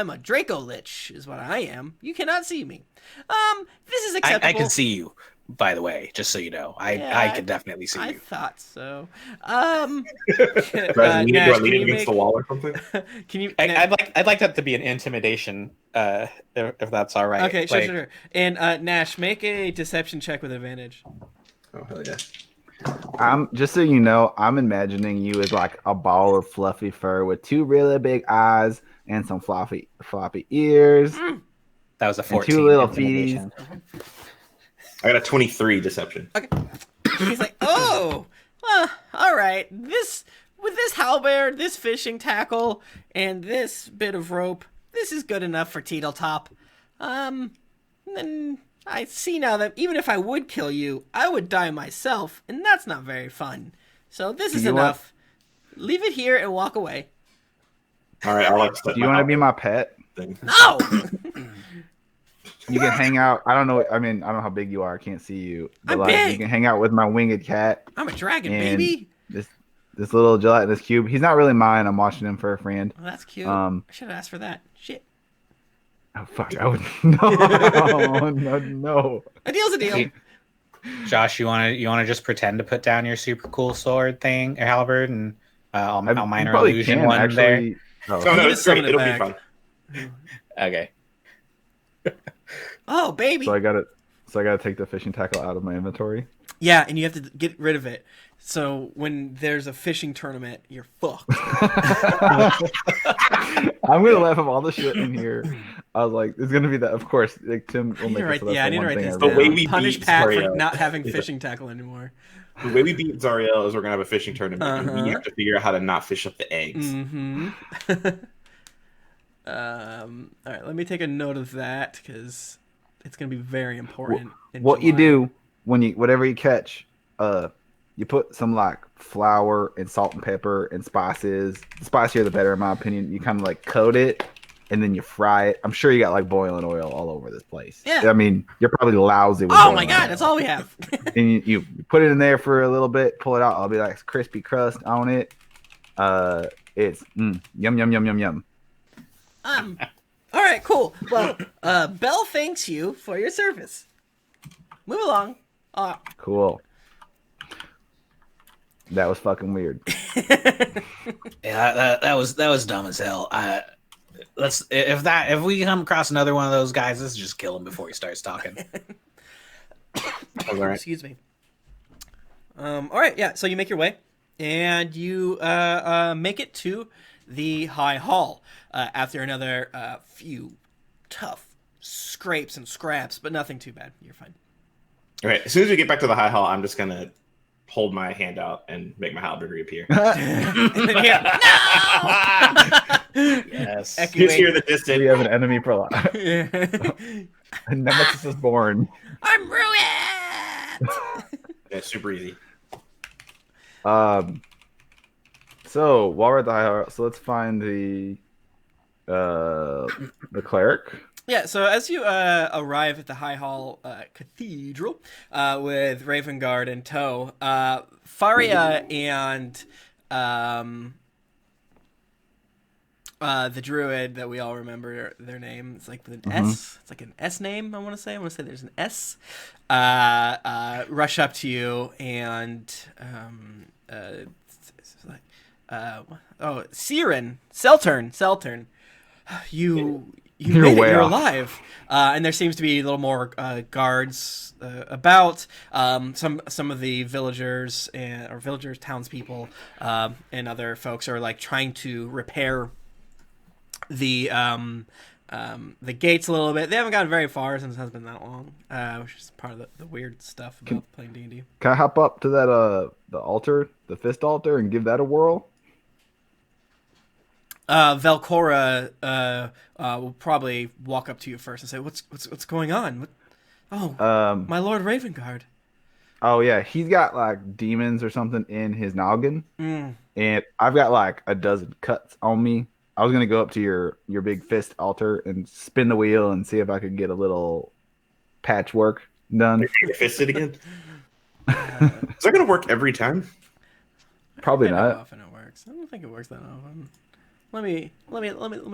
a Draco Lich, is what I am. You cannot see me. This is acceptable. I can see you, by the way, just so you know. I can definitely see you. I thought so. Nash, can you against the wall or something? Can you? I'd like that to be an intimidation, if that's all right. Okay, sure. And Nash, make a deception check with advantage. Oh hell yeah! Just so you know, I'm imagining you as like a ball of fluffy fur with two really big eyes and some floppy ears. That was a 14. And two little feeties. I got a 23 deception. Okay. He's like, all right. With this halberd, this fishing tackle, and this bit of rope, this is good enough for Teetletop. Then I see now that even if I would kill you, I would die myself, and that's not very fun. So this is enough. Leave it here and walk away. All right, Alex. Do you want to be my pet? No! You can hang out. I don't know. I mean, I don't know how big you are. I can't see you. But I'm like, big. You can hang out with my winged cat. I'm a dragon, baby. This little gelatinous cube. He's not really mine. I'm watching him for a friend. Well, that's cute. I should have asked for that. Shit. Oh fuck! I would no. A deal's a deal. Josh, you wanna just pretend to put down your super cool sword thing or halberd, and I'll minor illusion one actually, there. Oh, no, it's great. It'll be fun. Okay. Oh, baby. So I gotta take the fishing tackle out of my inventory. Yeah, and you have to get rid of it. So when there's a fishing tournament, you're fucked. I'm gonna laugh at all the shit in here. I was like, it's gonna be that. Of course, like Tim will make it. I need to write this The down. way we Punish beat Pat Zariel for not having fishing tackle anymore. The way we beat Zariel is we're gonna have a fishing tournament, and we have to figure out how to not fish up the eggs. Mm-hmm. All right, let me take a note of that because it's gonna be very important. What you do when whatever you catch, you put some like flour and salt and pepper and spices. The spicier the better, in my opinion. You kind of like coat it and then you fry it. I'm sure you got like boiling oil all over this place. Yeah. I mean, you're probably lousy with Oh my god, oil. that's all we have. And you put it in there for a little bit, pull it out. I'll be like crispy crust on it. It's yum yum yum yum yum. All right, cool. Well, Belle thanks you for your service. Move along. Cool. That was fucking weird. Yeah, that was dumb as hell. If we come across another one of those guys, let's just kill him before he starts talking. All right. Excuse me. All right, yeah. So you make your way, and you make it to the High Hall after another few tough scrapes and scraps, but nothing too bad. You're fine. All right. As soon as we get back to the high hall, I'm just gonna hold my hand out and make my halberd reappear. Yes. Just hear the distance. We have an enemy for life. A nemesis is born. I'm ruined. Yeah, super easy. So while we're at the high hall, so let's find the cleric. Yeah, so as you arrive at the High Hall Cathedral with Ravengarde in tow, Faria and the druid that we all remember their name, it's like an S. It's like an S name, I want to say. There's an S. Rush up to you and Siren, Seltern. You're alive, and there seems to be a little more guards about. Some of the villagers or townspeople, and other folks are like trying to repair the gates a little bit. They haven't gotten very far since it hasn't been that long, which is part of the weird stuff about playing D&D. Can I hop up to that the altar, the fist altar, and give that a whirl? Velcora will probably walk up to you first and say, "What's going on? My Lord Ravengarde." Oh yeah, he's got like demons or something in his noggin, and I've got like a dozen cuts on me. I was gonna go up to your big fist altar and spin the wheel and see if I could get a little patchwork done. You're fisted again. Is that gonna work every time? Probably I don't know not. how often it works. I don't think it works that often. Let me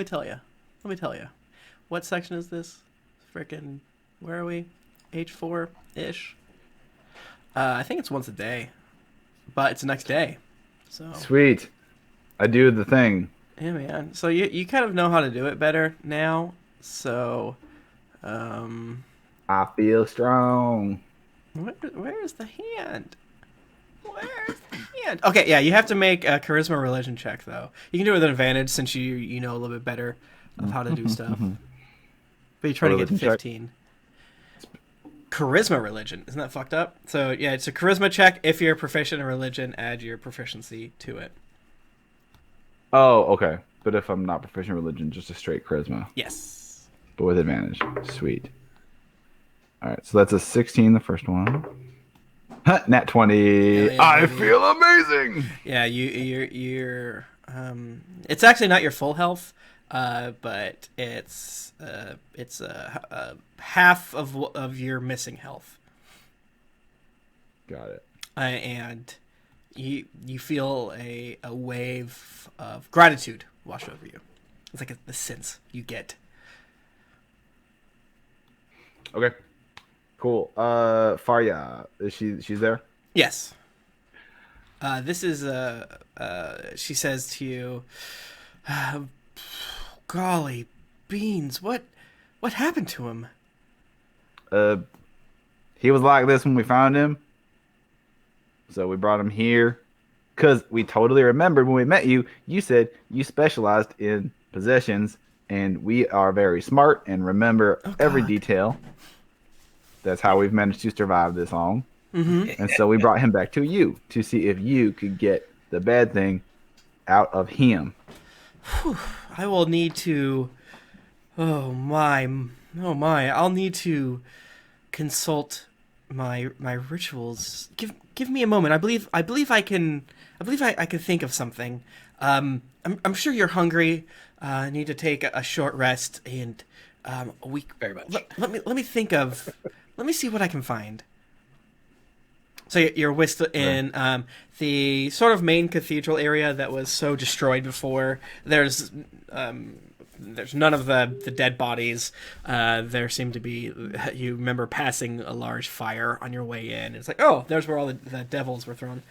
tell you. What section is this? Frickin', where are we? H4-ish. I think it's once a day, but it's the next day. So Sweet. I do the thing. yeah, man. So you kind of know how to do it better now. So, I feel strong. where's the hand? Where's the hand? Okay, yeah, you have to make a charisma religion check though. You can do it with an advantage since you know a little bit better of how to do stuff. But you're trying to get Religion check. 15. Charisma religion. Isn't that fucked up? So yeah, it's a charisma check. If you're proficient in religion, add your proficiency to it. Oh, okay. But if I'm not proficient in religion, just a straight charisma, Yes. but with advantage. Sweet. All right, so that's a 16, the first one. Nat 20. Yeah, I buddy. feel amazing. Yeah, you're it's actually not your full health, but it's half of your missing health. Got it. And you feel a wave of gratitude wash over you. It's like the sense you get. Okay. Cool. Farya, she's there? Yes. This is she says to you, golly beans, what happened to him? He was like this when we found him. So we brought him here. Because we totally remembered when we met you, you said you specialized in possessions, and we are very smart and remember every detail. That's how we've managed to survive this long. Mm-hmm. And so we brought him back to you to see if you could get the bad thing out of him. Whew, I will need to... Oh my, I'll need to consult my rituals. Give me a moment. I believe I can think of something. I'm sure you're hungry. I need to take a short rest and a week. Very much. Let me think of. Let me see what I can find. So you're whisked in the sort of main cathedral area that was so destroyed before. There's none of the dead bodies. There seem to be. You remember passing a large fire on your way in. It's like, oh, there's where all the devils were thrown,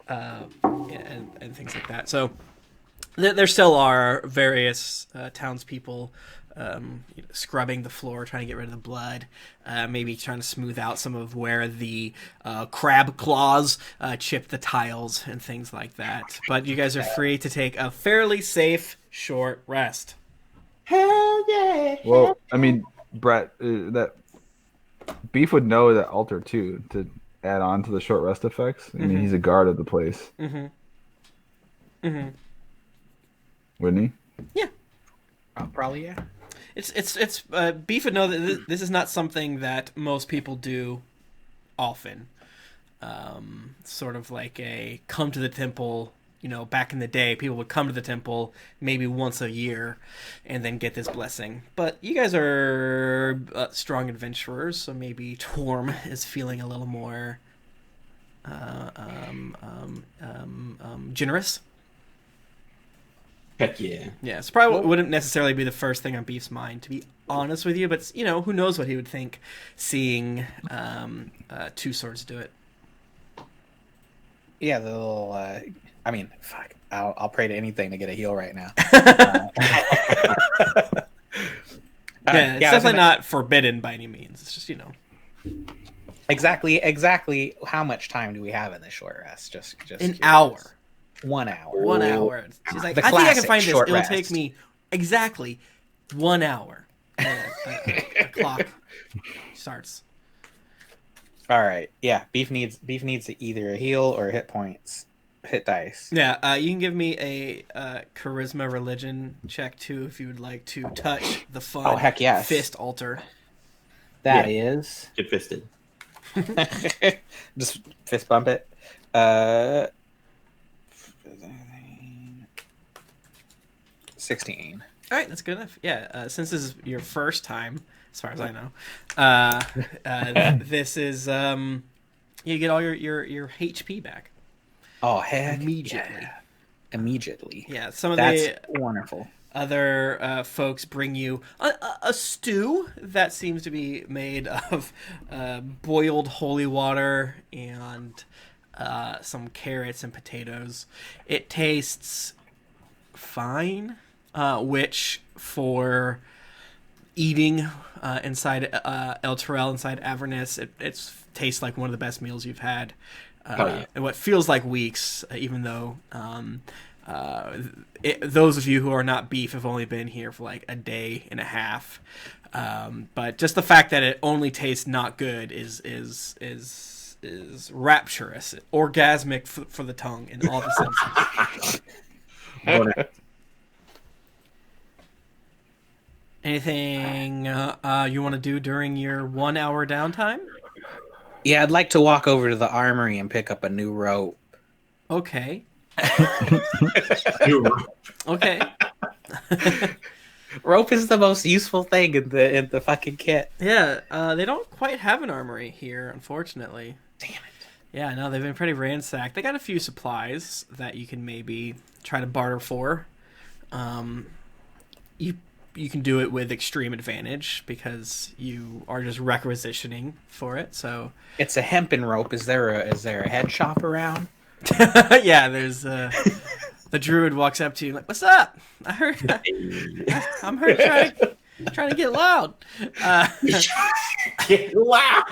and things like that. So there still are various townspeople. Scrubbing the floor, trying to get rid of the blood, maybe trying to smooth out some of where the crab claws chip the tiles and things like that. But you guys are free to take a fairly safe short rest. Hell yeah! Well, I mean, Brett, that Beef would know that altar too to add on to the short rest effects. I mean, he's a guard of the place. Wouldn't he? Yeah. Probably, yeah. It's Beef would know that this is not something that most people do often. Sort of like a come to the temple, back in the day, people would come to the temple maybe once a year and then get this blessing. But you guys are strong adventurers, so maybe Torm is feeling a little more generous. Heck yeah. Yeah, so probably wouldn't necessarily be the first thing on Beef's mind, to be honest with you, but, who knows what he would think seeing two swords do it. Yeah, the little, fuck, I'll pray to anything to get a heal right now. It's definitely not forbidden by any means. It's just, Exactly how much time do we have in this short rest? Just an hour. 1 hour. 1 hour. She's like, The I think I can classic find this. short It'll rest. take me exactly 1 hour. And a clock starts. All right. Yeah, beef needs either a heal or hit dice. Yeah, you can give me a charisma religion check too if you would like to touch the fun. Oh, heck yes. Fist altar. That is Get fisted. just fist bump it. 16. All right, that's good enough. Yeah, since this is your first time, as far as I know, this is you get all your HP back. Oh, heck Immediately. yeah. Immediately. Yeah, some of That's the wonderful. other folks bring you a stew that seems to be made of boiled holy water and some carrots and potatoes. It tastes fine, which for eating inside El Terrell, inside Avernus, it tastes like one of the best meals you've had. In what feels like weeks, even though those of you who are not Beef have only been here for like a day and a half. But just the fact that it only tastes not good is rapturous, orgasmic for the tongue in all the senses. Anything you want to do during your 1 hour downtime? Yeah, I'd like to walk over to the armory and pick up a new rope. Okay. Okay. Rope is the most useful thing in the fucking kit. Yeah, they don't quite have an armory here, unfortunately. Damn it. Yeah, no, they've been pretty ransacked. They got a few supplies that you can maybe try to barter for. You can do it with extreme advantage because you are just requisitioning for it. So It's a hempen rope. Is there a head shop around? yeah, there's the druid walks up to you like, "What's up? I heard I'm trying to get loud." Get loud.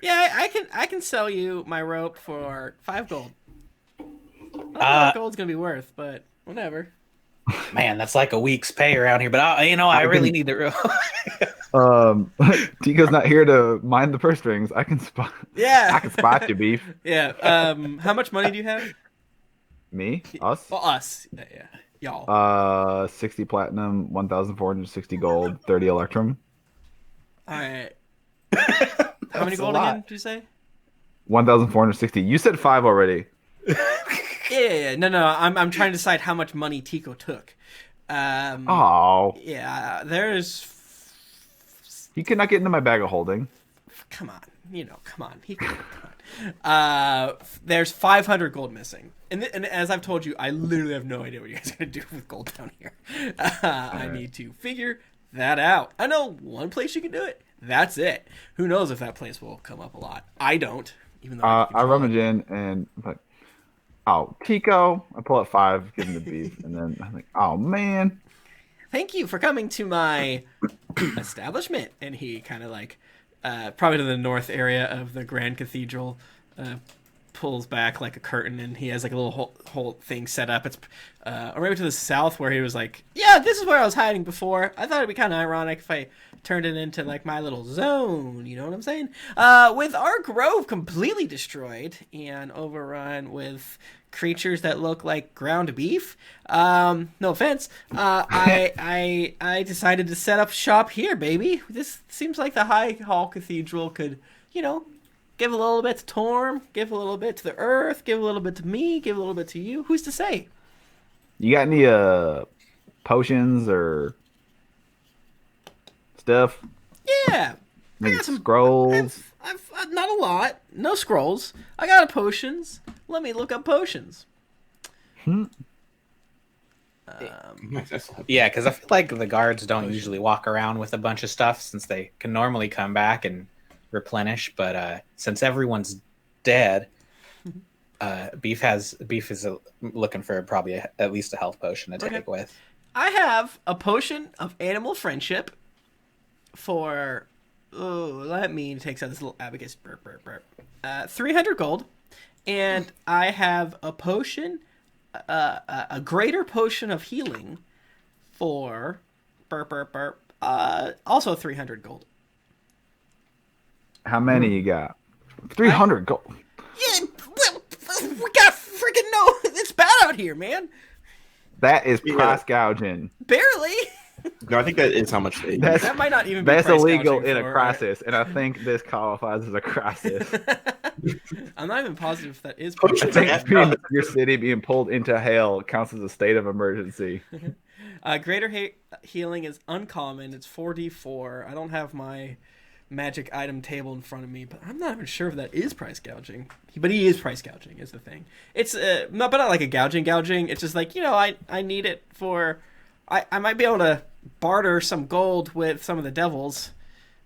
Yeah, I can sell you my rope for 5 gold. I don't know what gold's gonna be worth, but whatever. Man, that's like a week's pay around here. But I really need the rope. Tico's not here to mind the purse strings. I can spot. Yeah, I can spot you, Beef. Yeah. How much money do you have? Me? Us? Well, us. Yeah. Y'all. 60 platinum, 1,460 gold, 30 electrum. All right. How many gold again? Did you say? 1,460. You said 5 already. Yeah. No. I'm trying to decide how much money Tico took. Oh. Yeah. There's. He could not get into my bag of holding. come on. Come on. Come on. There's 500 gold missing. And as I've told you, I literally have no idea what you guys are going to do with gold down here. I need to figure that out. I know one place you can do it. That's it. Who knows if that place will come up a lot. I don't. Even though I rummage in and I'm like, oh, Tico. I pull out 5, give him the beef. And then I'm like, oh, man. Thank you for coming to my establishment. And he kind of like, probably to the north area of the Grand Cathedral, pulls back like a curtain, and he has like a little whole thing set up. It's or maybe to the south where he was like, yeah, this is where I was hiding before. I thought it'd be kind of ironic if I turned it into like my little zone. You know what I'm saying? With our grove completely destroyed and overrun with creatures that look like ground beef. No offense. I decided to set up shop here, baby. This seems like the High Hall Cathedral could, give a little bit to Torm, give a little bit to the earth, give a little bit to me, give a little bit to you. Who's to say? You got any potions or stuff? Yeah. Maybe I got some scrolls. I've not a lot. No scrolls. I got potions. Let me look up potions. Yeah, because I feel like the guards don't usually walk around with a bunch of stuff since they can normally come back and replenish. But since everyone's dead, Beef is looking for probably at least a health potion to take with. I have a potion of animal friendship for. Oh, let me take out this little abacus. 300 gold. And I have a potion, a greater potion of healing for also 300 gold. How many you got? 300 gold. Yeah, well, we got freaking no. It's bad out here, man. That is price gouging. Barely. No, I think that is how much they That might not even be that's price illegal gouging in a crisis, and I think this qualifies as a crisis. I'm not even positive if that is price I think your city being pulled into hell counts as a state of emergency. Greater healing is uncommon. It's 4d4. I don't have my magic item table in front of me, but I'm not even sure if that is price gouging. But he is price gouging is the thing. It's not like a gouging. It's just like, I need it for... I might be able to barter some gold with some of the devils,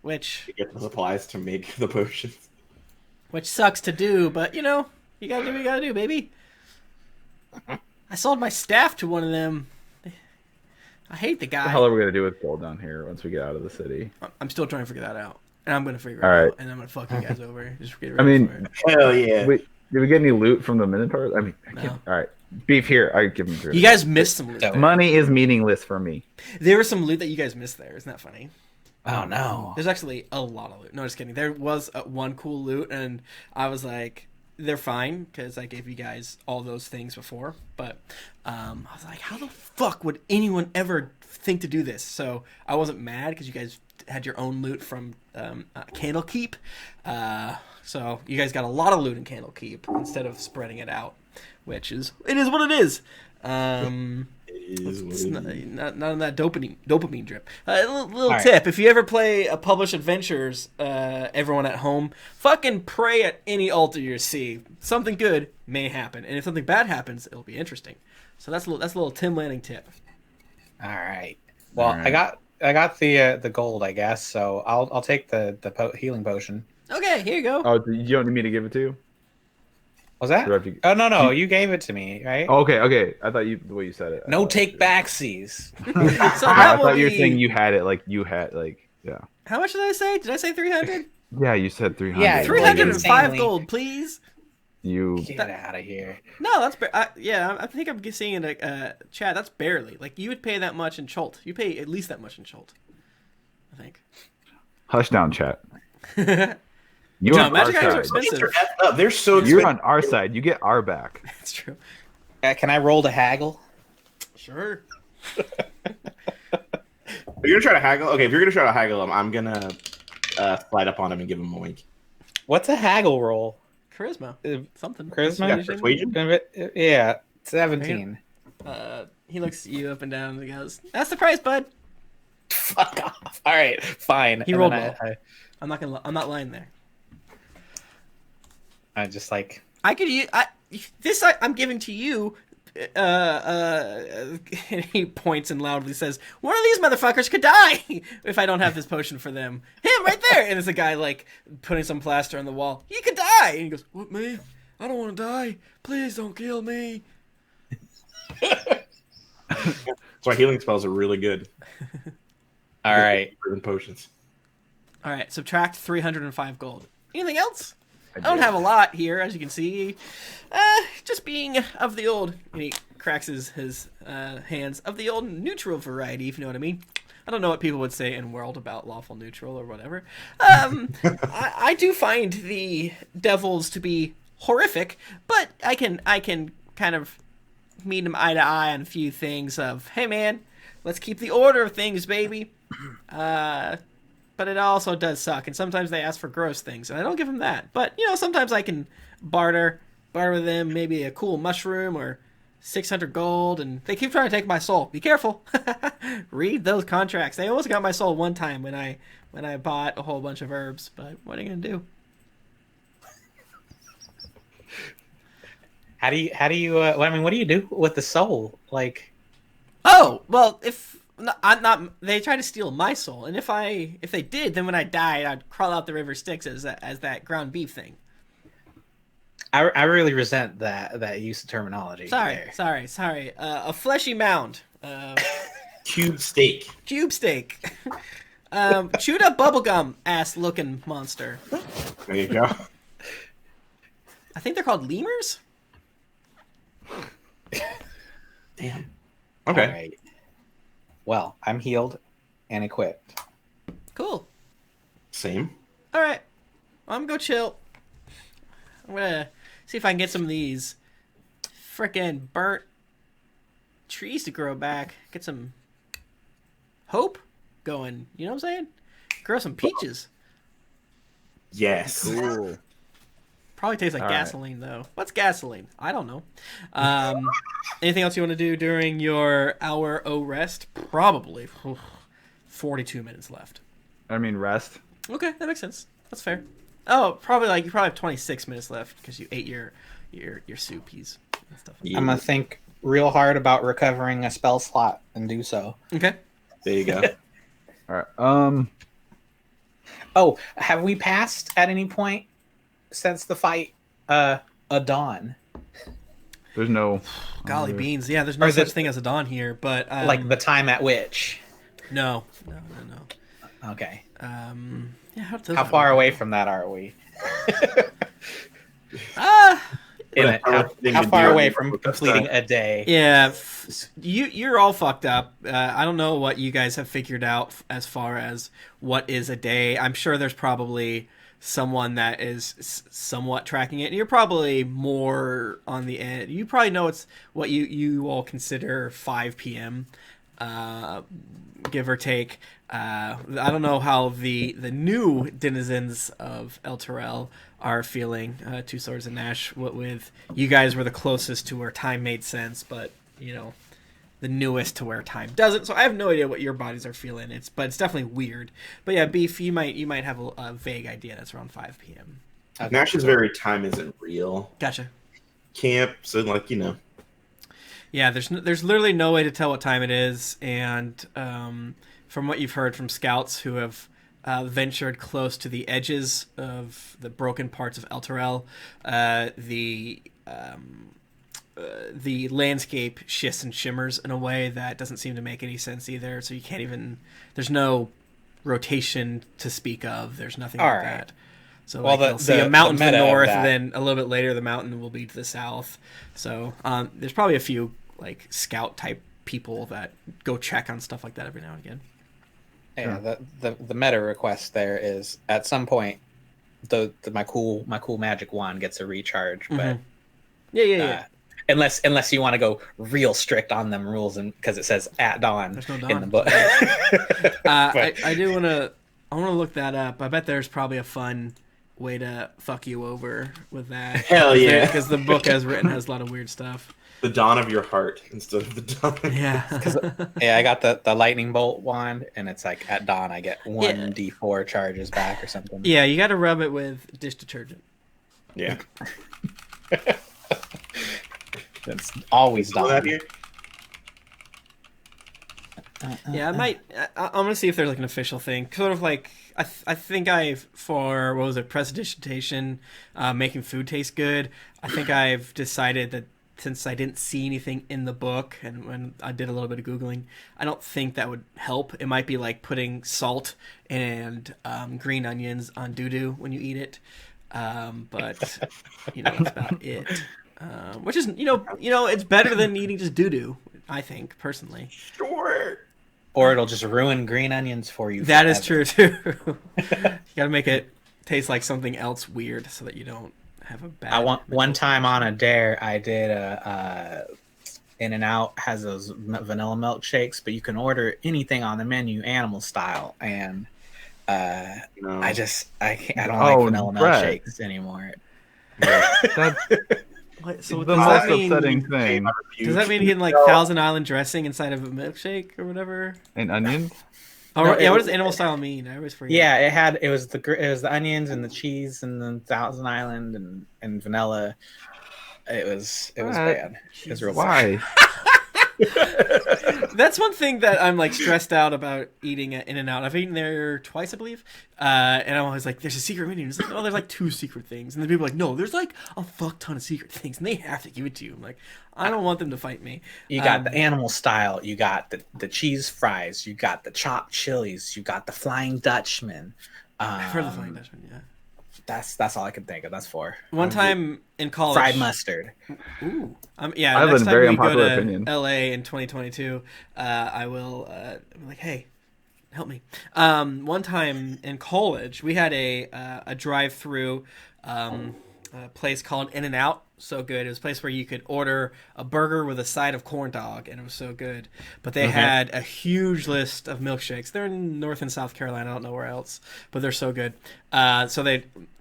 which... You get the supplies to make the potions. Which sucks to do, but, you gotta do what you gotta do, baby. I sold my staff to one of them. I hate the guy. What the hell are we going to do with gold down here once we get out of the city? I'm still trying to figure that out. And I'm going to figure it out. And I'm going to fuck you guys over. Just get ready for it. Hell yeah. Did we get any loot from the Minotaurs? I mean, No. All right. Beef here. I give him 300. You guys missed some loot there. Money is meaningless for me. There was some loot that you guys missed there. Isn't that funny? Oh, no. There's actually a lot of loot. No, just kidding. There was one cool loot, and I was like, they're fine, because I gave you guys all those things before. But I was like, how the fuck would anyone ever think to do this? So I wasn't mad, because you guys had your own loot from Candlekeep. So you guys got a lot of loot in Candlekeep instead of spreading it out, which is what it is. It's not on that dopamine drip. Little tip: if you ever play a published adventures, everyone at home, fucking pray at any altar you see. Something good may happen, and if something bad happens, it'll be interesting. So that's a little Tim Lanning tip. All right. Well, I got the gold, I guess. So I'll take the healing potion. Okay, here you go. Oh, you don't need me to give it to you? Was that? Oh no, you gave it to me, right? Oh, okay. I thought the way you said it. No take backsies. So I thought you were saying you had it yeah. How much did I say? Did I say 300? Yeah, you said 300. Yeah, 305 gold, please. Get out of here. No, that's I think I'm seeing in a chat. That's barely. Like, you would pay that much in Chult. You pay at least that much in Chult, I think. Hush down, chat. Magic items are expensive. They're so expensive. You're on our side. You get our back. That's true. Can I roll to haggle? Sure. You're gonna try to haggle? Okay, if you're gonna try to haggle him, I'm gonna slide up on him and give him a wink. What's a haggle roll? Charisma. Something. Charisma? Yeah, persuasion? Yeah, 17. He looks you up and down and goes, "That's the price, bud." Fuck off. All right, fine. He And rolled then well. I'm not lying there. I just like I could use I'm giving to you. And he points and loudly says, "One of these motherfuckers could die if I don't have this potion for them." Him right there, and there's a guy like putting some plaster on the wall. He could die, and he goes, "What, me? I don't want to die. Please don't kill me." That's why healing spells are really good. all right. Proven potions. All right, subtract 305 gold. Anything else? I don't have a lot here, as you can see. Just being of the old, and he cracks his hands, of the old neutral variety, if you know what I mean. I don't know what people would say in World about lawful neutral or whatever. I do find the devils to be horrific, but I can kind of meet them eye to eye on a few things of, hey man, let's keep the order of things, baby. But it also does suck, and sometimes they ask for gross things, and I don't give them that. But, you know, sometimes I can barter with them, maybe a cool mushroom or 600 gold, and they keep trying to take my soul. Be careful. Read those contracts. They almost got my soul one time when I bought a whole bunch of herbs, but what are you going to do? How do you what do you do with the soul? Like, Oh, well, if I'm not, they try to steal my soul, and if they did, then when I died, I'd crawl out the river Styx as that ground beef thing. I really resent that use of terminology. Sorry. A fleshy mound. Cube steak. Cube steak. Chewed up bubblegum ass looking monster. There you go. I think they're called lemurs. Damn. Okay. All right. Well, I'm healed and equipped. Cool. Same. All right. I'm gonna go chill. I'm gonna see if I can get some of these frickin' burnt trees to grow back. Get some hope going. You know what I'm saying? Grow some peaches. Yes. Cool. Probably tastes like All right. gasoline, though. What's gasoline? I don't know. Anything else you want to do during your hour O rest? Probably. 42 minutes left. I mean, rest. Okay, that makes sense. That's fair. Oh, probably you probably have 26 minutes left because you ate your soupies and stuff. Like I'm gonna think real hard about recovering a spell slot and do so. that. Okay. There you go. All right. Oh, have we passed at any point since the fight? A dawn, There's no. Golly beans. Yeah, there's no Or such the- thing as a dawn here, but like the time at which. no. Okay. Yeah. How far away from that are we? How far away from completing a day? Yeah, you're all fucked up. I don't know what you guys have figured out as far as what is a day. I'm sure there's probably someone that is somewhat tracking it. You're probably more on the end. You probably know it's what you all consider 5 p.m. Give or take. I don't know how the new denizens of El Terrell are feeling. Two Swords and Gnash. With you guys were the closest to where time made sense, but you know, the newest to where time doesn't. So I have no idea what your bodies are feeling. It's definitely weird. But yeah, Beef, you might have a vague idea that's around 5 p.m. Okay. Nash's very time isn't real. Gotcha. Camp, so like Yeah, there's literally no way to tell what time it is, and from what you've heard from scouts who have ventured close to the edges of the broken parts of El Terrell, the landscape shifts and shimmers in a way that doesn't seem to make any sense either. So you can't even. There's no rotation to speak of. There's nothing like that. So Well, you'll see a mountain to the meta of north, that- then a little bit later the mountain will be to the south. So there's probably a few like scout type people that go check on stuff like that every now and again. Yeah, the meta request there is at some point my cool magic wand gets a recharge, but Yeah. unless you want to go real strict on them rules, and because it says at dawn, There's no dawn. in the book. I do want to. I want to look that up. I bet there's probably a fun way to fuck you over with that. Hell yeah. Because the book as written has a lot of weird stuff. The dawn of your heart instead of the dawn. Yeah. Yeah, I got the lightning bolt wand, and it's like at dawn I get 1d4 charges back or something. Yeah, you got to rub it with dish detergent. Yeah. It's always dawn. Yeah, I might. I'm gonna see if there's like an official thing, sort of like I think I've for what was it, prestidigitation, making food taste good. I think I've decided that since I didn't see anything in the book, and when I did a little bit of googling, I don't think that would help. It might be like putting salt and green onions on doo-doo when you eat it, but that's about it. Which is it's better than eating just doo-doo, I think personally. Sure. Or it'll just ruin green onions for you. That is true too. You gotta make it taste like something else weird so that you don't have a bad. One time on a dare, I did In-N-Out has those vanilla milkshakes, but you can order anything on the menu animal style, and I don't like vanilla milkshakes anymore. That's So the does most that mean? upsetting thing. Does that mean getting like Thousand Island dressing inside of a milkshake or whatever? And onions? Oh, No, yeah. What does animal style mean? I always forget. Yeah, it was the onions and the cheese and the Thousand Island and vanilla. It was bad. It was real Why? That's one thing that I'm like stressed out about eating at In-N-Out. I've eaten there twice, I believe, and I'm always like, "There's a secret menu." It's like, "Oh, there's like 2 secret things," and then people are like, "No, there's like a fuck ton of secret things, and they have to give it to you." I'm like, I don't want them to fight me. You got the animal style. You got the cheese fries. You got the chopped chilies. You got the Flying Dutchman. I've heard of the Flying Dutchman. Yeah, that's all I can think of. That's 4. one time in college, Fried mustard. Ooh, yeah. I have Next a time very we go unpopular to opinion. LA in 2022, I will be like, hey, help me. One time in college, we had a drive-through place called In-N-Out. So good. It was a place where you could order a burger with a side of corn dog, and it was so good. But they had a huge list of milkshakes. They're in North and South Carolina. I don't know where else, but they're so good. So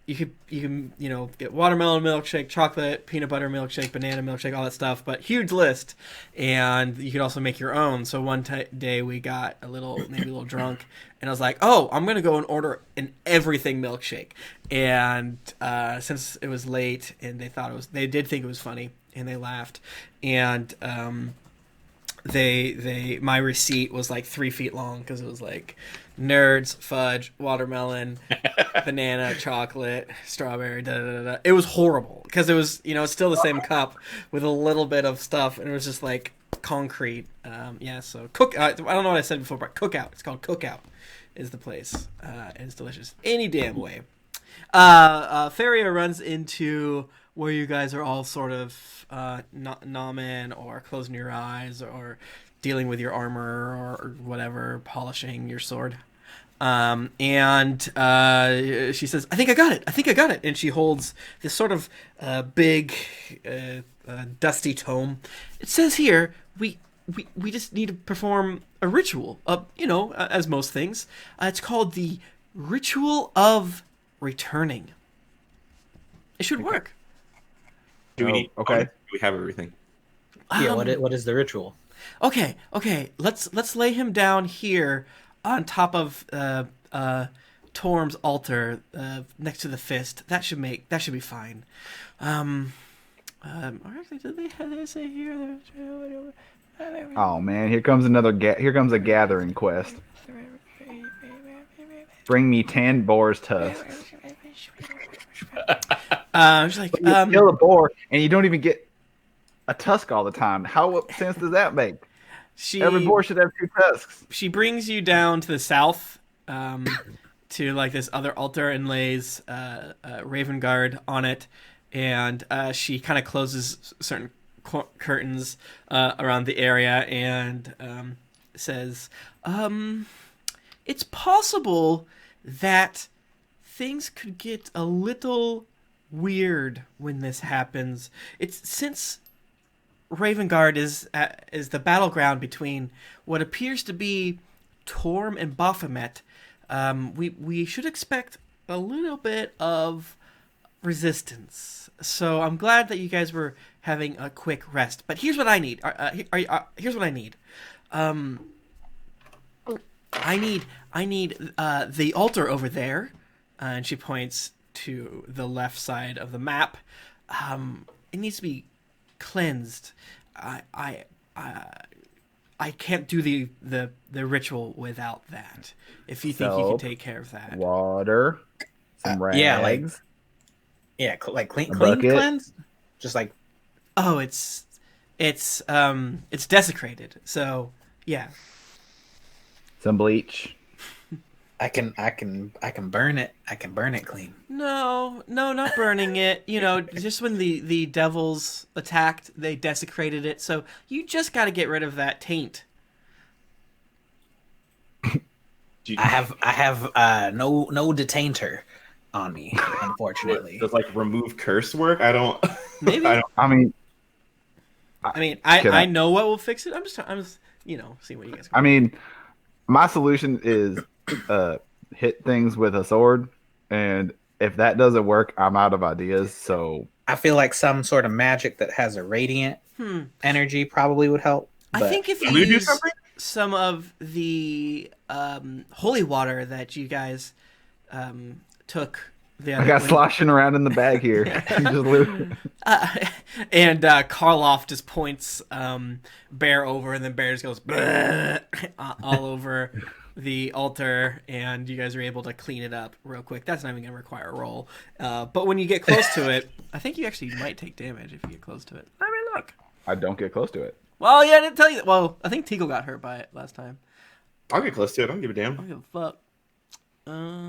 you can get watermelon milkshake, chocolate, peanut butter milkshake, banana milkshake, all that stuff. But huge list, and you could also make your own. So one day we got maybe a little drunk, and I was like, "Oh, I'm gonna go and order an everything milkshake." And since it was late, and they did think it was funny, and they laughed, and my receipt was like 3 feet long because it was like nerds, fudge, watermelon, banana, chocolate, strawberry, It was horrible because it was it's still the same cup with a little bit of stuff, and it was just like concrete. So I don't know what I said before, but Cookout. It's called Cookout. Is the place. And it's delicious any damn way. Feria runs into where you guys are all sort of nomming or closing your eyes or dealing with your armor or whatever, polishing your sword. And she says, I think I got it. And she holds this sort of big, dusty tome. It says here, we just need to perform a ritual, as most things. It's called the Ritual of Returning. It should work. Do we need? Okay. Do we have everything? Yeah. What is the ritual? Okay. Let's lay him down here on top of Torm's altar next to the fist. That should be fine. Or actually, did they say here? Oh man, here comes a gathering quest. Bring me 10 boar's tusks. She's like, You kill a boar and you don't even get a tusk all the time. What sense does that make? Every boar should have 2 tusks. She brings you down to the south, to like this other altar and lays Ravengarde on it, and she kind of closes certain curtains around the area and says, it's possible that things could get a little weird when this happens. It's since Ravengarde is the battleground between what appears to be Torm and Baphomet. We should expect a little bit of resistance. So I'm glad that you guys were having a quick rest. But here's what I need. Here's what I need. I need the altar over there, and she points to the left side of the map. It needs to be cleansed. I can't do the ritual without that. If you think you can take care of that, water, some rags. Like clean bucket. cleanse, just like. Oh, it's desecrated. So yeah. Some bleach. I can burn it. I can burn it clean. No, not burning it. You know, just when the devils attacked, they desecrated it. So you just got to get rid of that taint. I have no detainter on me, unfortunately. Does like remove curse work? I don't. Maybe. I mean, I know what will fix it. I'm just seeing what you guys. I mean, my solution is hit things with a sword, and if that doesn't work, I'm out of ideas. So I feel like some sort of magic that has a radiant energy probably would help. I think if you use some of the holy water that you guys took. I got sloshing around in the bag here. And Karloff just points Bear over, and then Bear just goes all over the altar, and you guys are able to clean it up real quick. That's not even going to require a roll. But when you get close to it, I think you actually might take damage if you get close to it. I mean, look. I don't get close to it. Well, yeah, I didn't tell you that. Well, I think Tico got hurt by it last time. I'll get close to it. I don't give a damn. I don't give a fuck.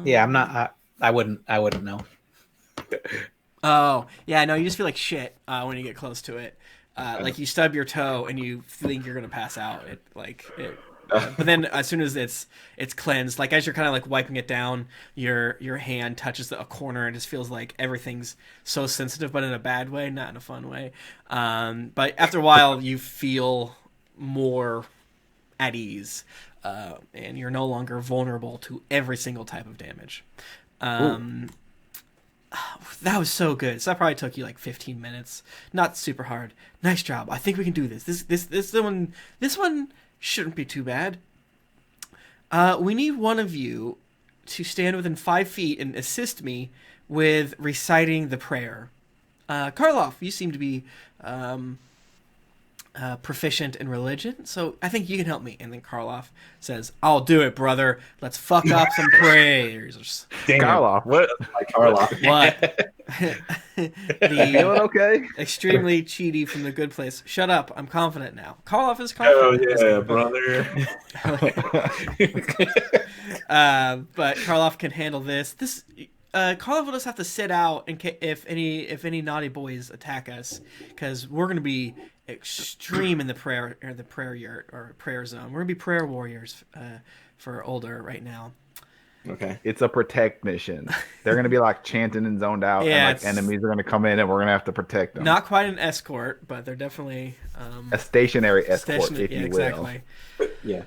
Yeah, I'm not. I wouldn't know. Oh, yeah, no, you just feel like shit when you get close to it. Like you stub your toe and you think you're gonna pass out. But then as soon as it's cleansed, like as you're kind of like wiping it down, your hand touches a corner and it just feels like everything's so sensitive, but in a bad way, not in a fun way. But after a while, you feel more at ease, and you're no longer vulnerable to every single type of damage. That was so good. So that probably took you like 15 minutes. Not super hard. Nice job. I think we can do this. This one shouldn't be too bad. We need one of you to stand within 5 feet and assist me with reciting the prayer. Karloff, you seem to be proficient in religion, so I think you can help me. And then Karloff says, "I'll do it, brother. Let's fuck up some prayers." Karloff, what? Like Karloff. What? Feeling okay? Extremely cheaty from the good place. Shut up. I'm confident now. Karloff is confident. Oh yeah, brother. But Karloff can handle this. Karloff will just have to sit out if any naughty boys attack us, because we're gonna be extreme in the prayer yurt or prayer zone. We're gonna be prayer warriors for Older right now. Okay. It's a protect mission. They're gonna be like chanting and zoned out, Yeah, and like enemies are gonna come in, and we're gonna have to protect them. Not quite an escort, but they're definitely a stationary escort, if you will. Exactly. Yeah.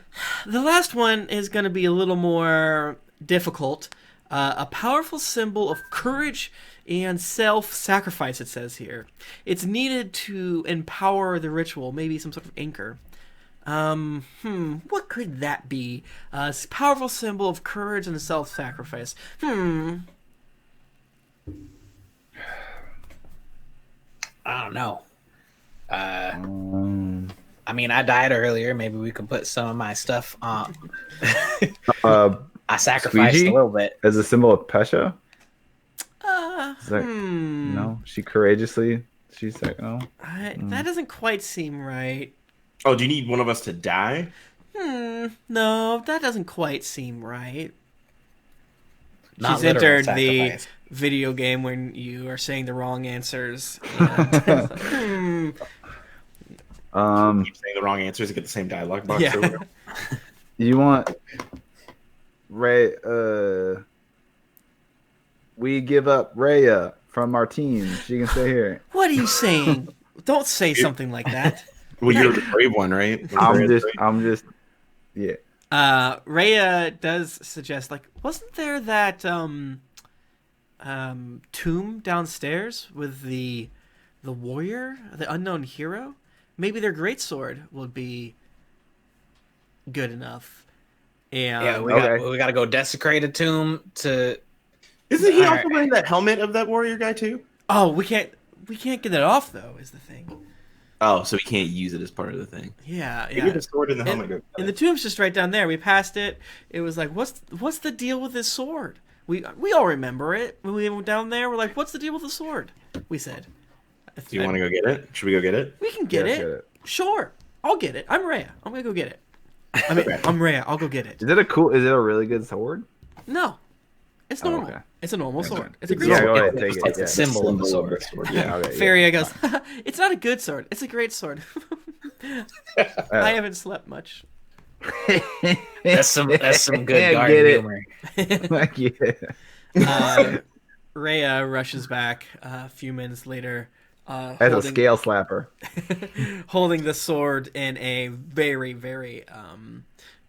The last one is going to be a little more difficult. A powerful symbol of courage and self-sacrifice, it says here. It's needed to empower the ritual, maybe some sort of anchor. What could that be? A powerful symbol of courage and self-sacrifice. I don't know. I mean, I died earlier. Maybe we could put some of my stuff on. I sacrificed Squeegee? a little bit. As a symbol of Pesha? That No, she courageously. She's like, no. That doesn't quite seem right. Oh, do you need one of us to die? No, that doesn't quite seem right. Not She's literal entered the sacrifice. video game when you are saying the wrong answers. And, Keep saying the wrong answers to get the same dialogue box. Yeah. Over. You want Ray? We give up Raya from our team. She can stay here. What are you saying? Don't say something like that. Well, you're the brave one, right? I'm just, yeah. Rhea does suggest, like, wasn't there that tomb downstairs with the warrior, the unknown hero. Maybe their greatsword will be good enough. And Yeah, we got to go desecrate a tomb to. Isn't he also wearing that helmet of that warrior guy too? Oh, we can't get it off though. Is the thing. Oh, so we can't use it as part of the thing. Yeah. Maybe the sword and the helmet. And the tomb's just right down there. We passed it. It was like, what's the deal with this sword? We all remember it when we went down there. We're like, what's the deal with the sword? We said. Do you want to go get it? Should we go get it? We can get it. Sure, I'll get it. I'm Rhea. I'm gonna go get it. I mean, I'm Rhea. I'll go get it. Is it a really good sword? No, it's normal. Okay. It's a normal sword. It's a great Yeah, sword. go ahead, take it. It's a symbol of the sword. Yeah, okay, Faria goes, it's not a good sword. It's a great sword. I haven't slept much. That's some good guard humor. Rhea rushes back a few minutes later. As a scale slapper. Holding the sword in a very, very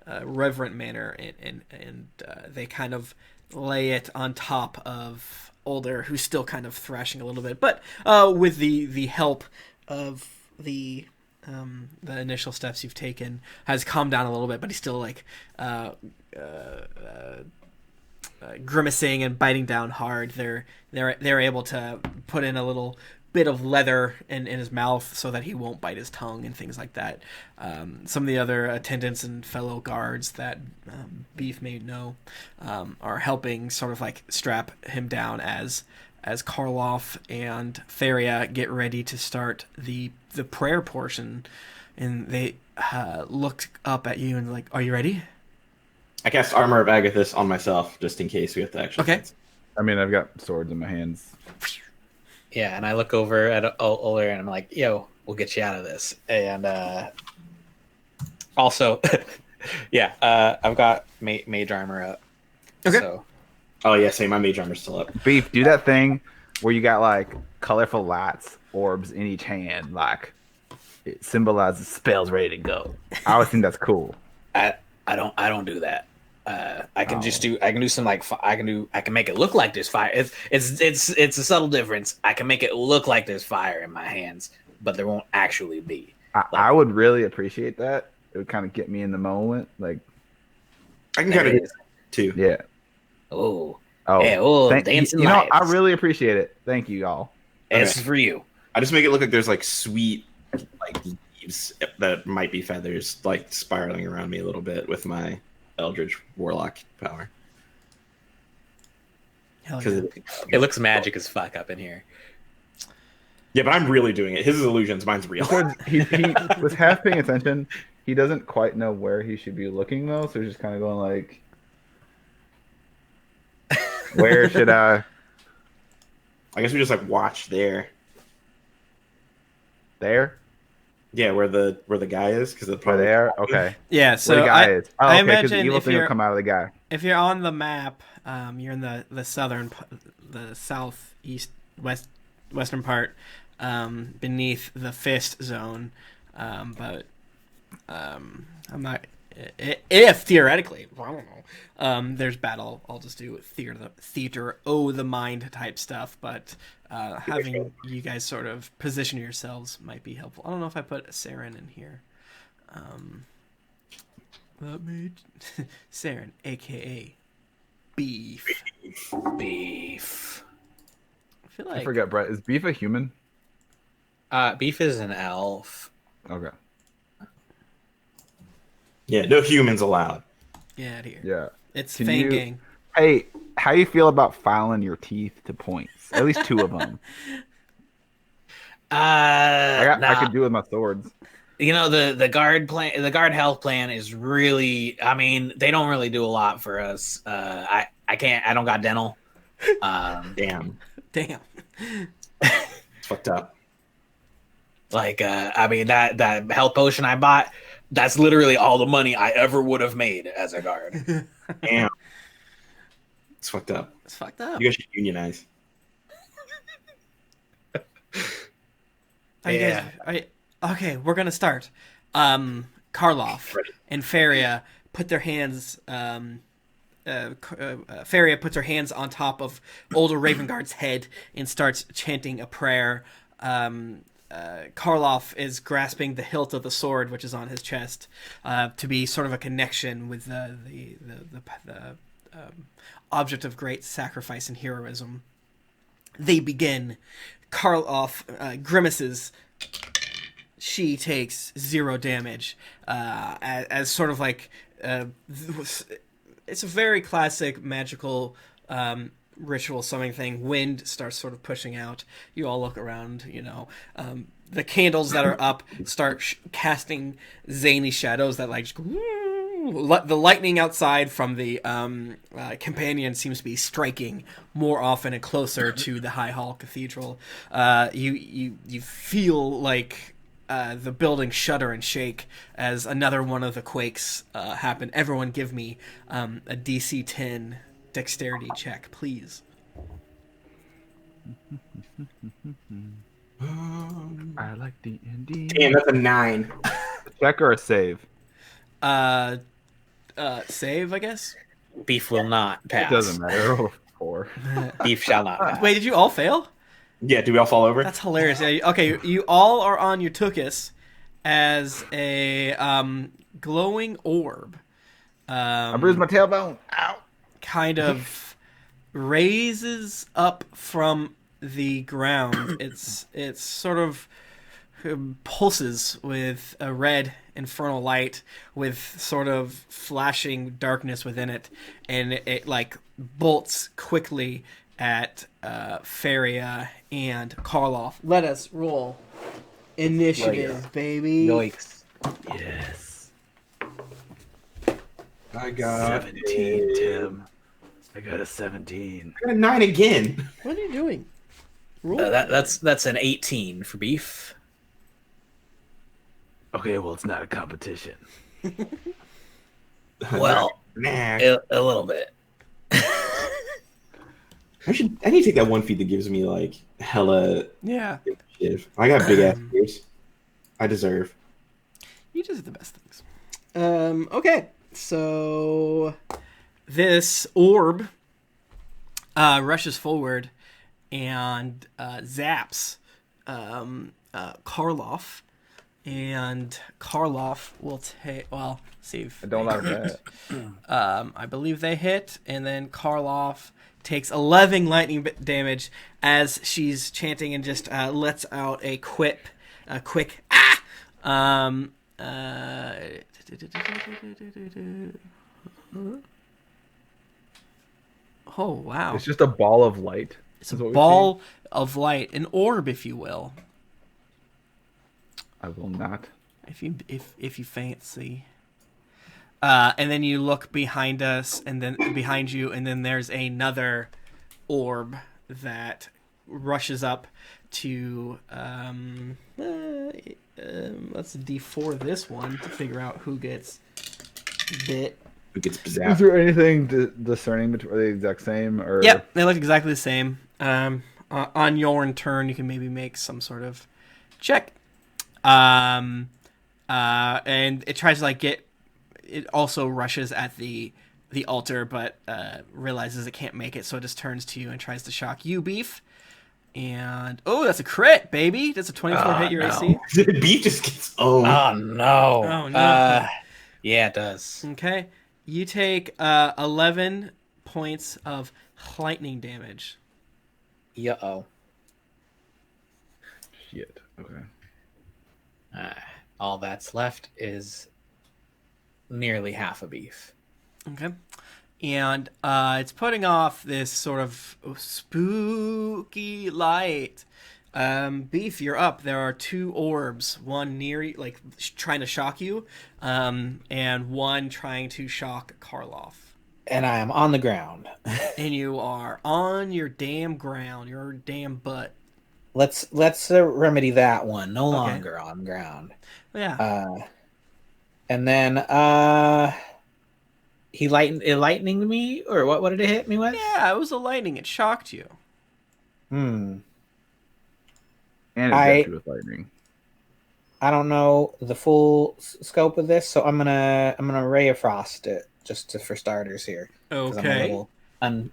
reverent manner, and they kind of lay it on top of Older, who's still kind of thrashing a little bit, but with the help of the initial steps you've taken, has calmed down a little bit, but he's still like grimacing and biting down hard. They're able to put in a little bit of leather in his mouth so that he won't bite his tongue and things like that. Some of the other attendants and fellow guards that Beef may know are helping sort of like strap him down as Karloff and Faria get ready to start the prayer portion, and they looked up at you and like, are you ready? I cast Armor of Agathis on myself just in case we have to actually. Okay. I mean, I've got swords in my hands. Yeah, and I look over at Older and I'm like, yo, we'll get you out of this. And also, I've got mage armor up. Okay. So. Oh yeah, same. My mage armor's still up. Beef, do that thing where you got like colorful lights, orbs in each hand, like it symbolizes spells ready to go. I always think that's cool. I don't do that. I can do some like I can make it look like there's fire. It's a subtle difference. I can make it look like there's fire in my hands, but there won't actually be. I would really appreciate that. It would kind of get me in the moment. Like I can kind of do that too. Yeah. Oh. Yeah. Dancing you know, lights. I really appreciate it. Thank you, y'all. It's for you. I just make it look like there's like sweet like leaves that might be feathers like spiraling around me a little bit with my Eldritch Warlock power. Hell yeah. It looks magic as fuck up in here. Yeah, but I'm really doing it. His is illusions, mine's real. He was half paying attention. He doesn't quite know where he should be looking though, so he's just kind of going like, where should I? I guess we just like watch there. There? Yeah, where the guy is, because it's Right there? Okay. Yeah, Where so the guy is. Oh, I okay, because the imagine evil if thing will you're come out of the guy. if you're on the map, you're in the southeast western part, beneath the fist zone, but I'm not. If theoretically, I don't know, there's battle. I'll just do theater, the mind type stuff. But having you guys sort of position yourselves might be helpful. I don't know if I put Saren in here. Let me Saren, aka Beef. Beef. I feel like I forget, Brett. Is Beef a human? Beef is an elf. Okay. Yeah, no humans allowed. Get out of here. Yeah. It's Can Fang you- Gang. Hey, how you feel about filing your teeth to points? At least 2 of them. I could do with my swords. You know, the guard plan, the guard health plan is really. I mean, they don't really do a lot for us. I don't got dental. Damn. Damn. It's fucked up. Like, I mean, that health potion I bought, that's literally all the money I ever would have made as a guard. Damn. It's fucked up. It's fucked up. You guys should unionize. Okay, we're gonna start. Karloff Ready. and Faria put their hands Feria puts her hands on top of older Ravengarde's head and starts chanting a prayer. Karloff is grasping the hilt of the sword, which is on his chest, to be sort of a connection with the object of great sacrifice and heroism. They begin. Karloff grimaces. She takes 0 damage, as sort of like it's a very classic magical ritual summoning thing. Wind starts sort of pushing out. You all look around, the candles that are up start casting zany shadows that like the lightning outside from the companion seems to be striking more often and closer to the High Hall Cathedral. You feel like the building shudder and shake as another one of the quakes happen. Everyone give me a DC 10 dexterity check, please. I like the indie. Damn, that's a 9. A check or a save? Save, I guess. Beef will not pass. It doesn't matter. Roll a 4. Beef shall not pass. Wait, did you all fail? Yeah, do we all fall over? That's hilarious. Yeah, okay, you all are on your Tuchus as a glowing orb. I bruised my tailbone. Ow. Kind of raises up from the ground. It's sort of pulses with a red infernal light with sort of flashing darkness within it, and it like bolts quickly at Feria and Karloff. Let us roll initiative, baby. Yikes. Yes. I got 17, Tim. I got a 17. I got a 9 again. What are you doing? Roll. That's an 18 for Beef. Okay, well, it's not a competition. Well, Nah. a little bit. I need to take that one feat that gives me like hella Yeah, shit. I got big ass ears. I deserve. you just did the best things. Okay, so this orb rushes forward and zaps Karloff, and Karloff will take. Well, see if I don't like that. I believe they hit, and then Karloff takes 11 lightning damage as she's chanting and just lets out a quick ah. Oh wow! It's just a ball of light. It's a ball of light, an orb, if you will. I will not. If you fancy. And then you look behind us, and then behind you, and then there's another orb that rushes up to let's D4 this one to figure out who gets bit. Who gets Is zapped? there anything discerning between? Are they the exact same? Or Yep, they look exactly the same. On your turn, you can maybe make some sort of check. And it tries to like get. It also rushes at the altar, but realizes it can't make it, so it just turns to you and tries to shock you, Beef. And that's a crit, baby. That's a 24 hit your AC. Beef just gets owned. Oh no. Oh, no. Yeah, it does. Okay, you take 11 points of lightning damage. Uh-oh. Shit. Okay. All that's left is nearly half a Beef. Okay. And it's putting off this sort of spooky light. Beef, you're up. There are 2 orbs, one near you, like trying to shock you, and one trying to shock Karloff. And I am on the ground. And you are on your damn ground, your damn butt. Let's remedy that one. No longer on ground. Yeah. And then it lightninged me, or what did it hit me with? Yeah, it was a lightning. It shocked you. And it got you with lightning. I don't know the full scope of this, so I'm gonna ray of frost it for starters here. 'Cause I'm a Okay. little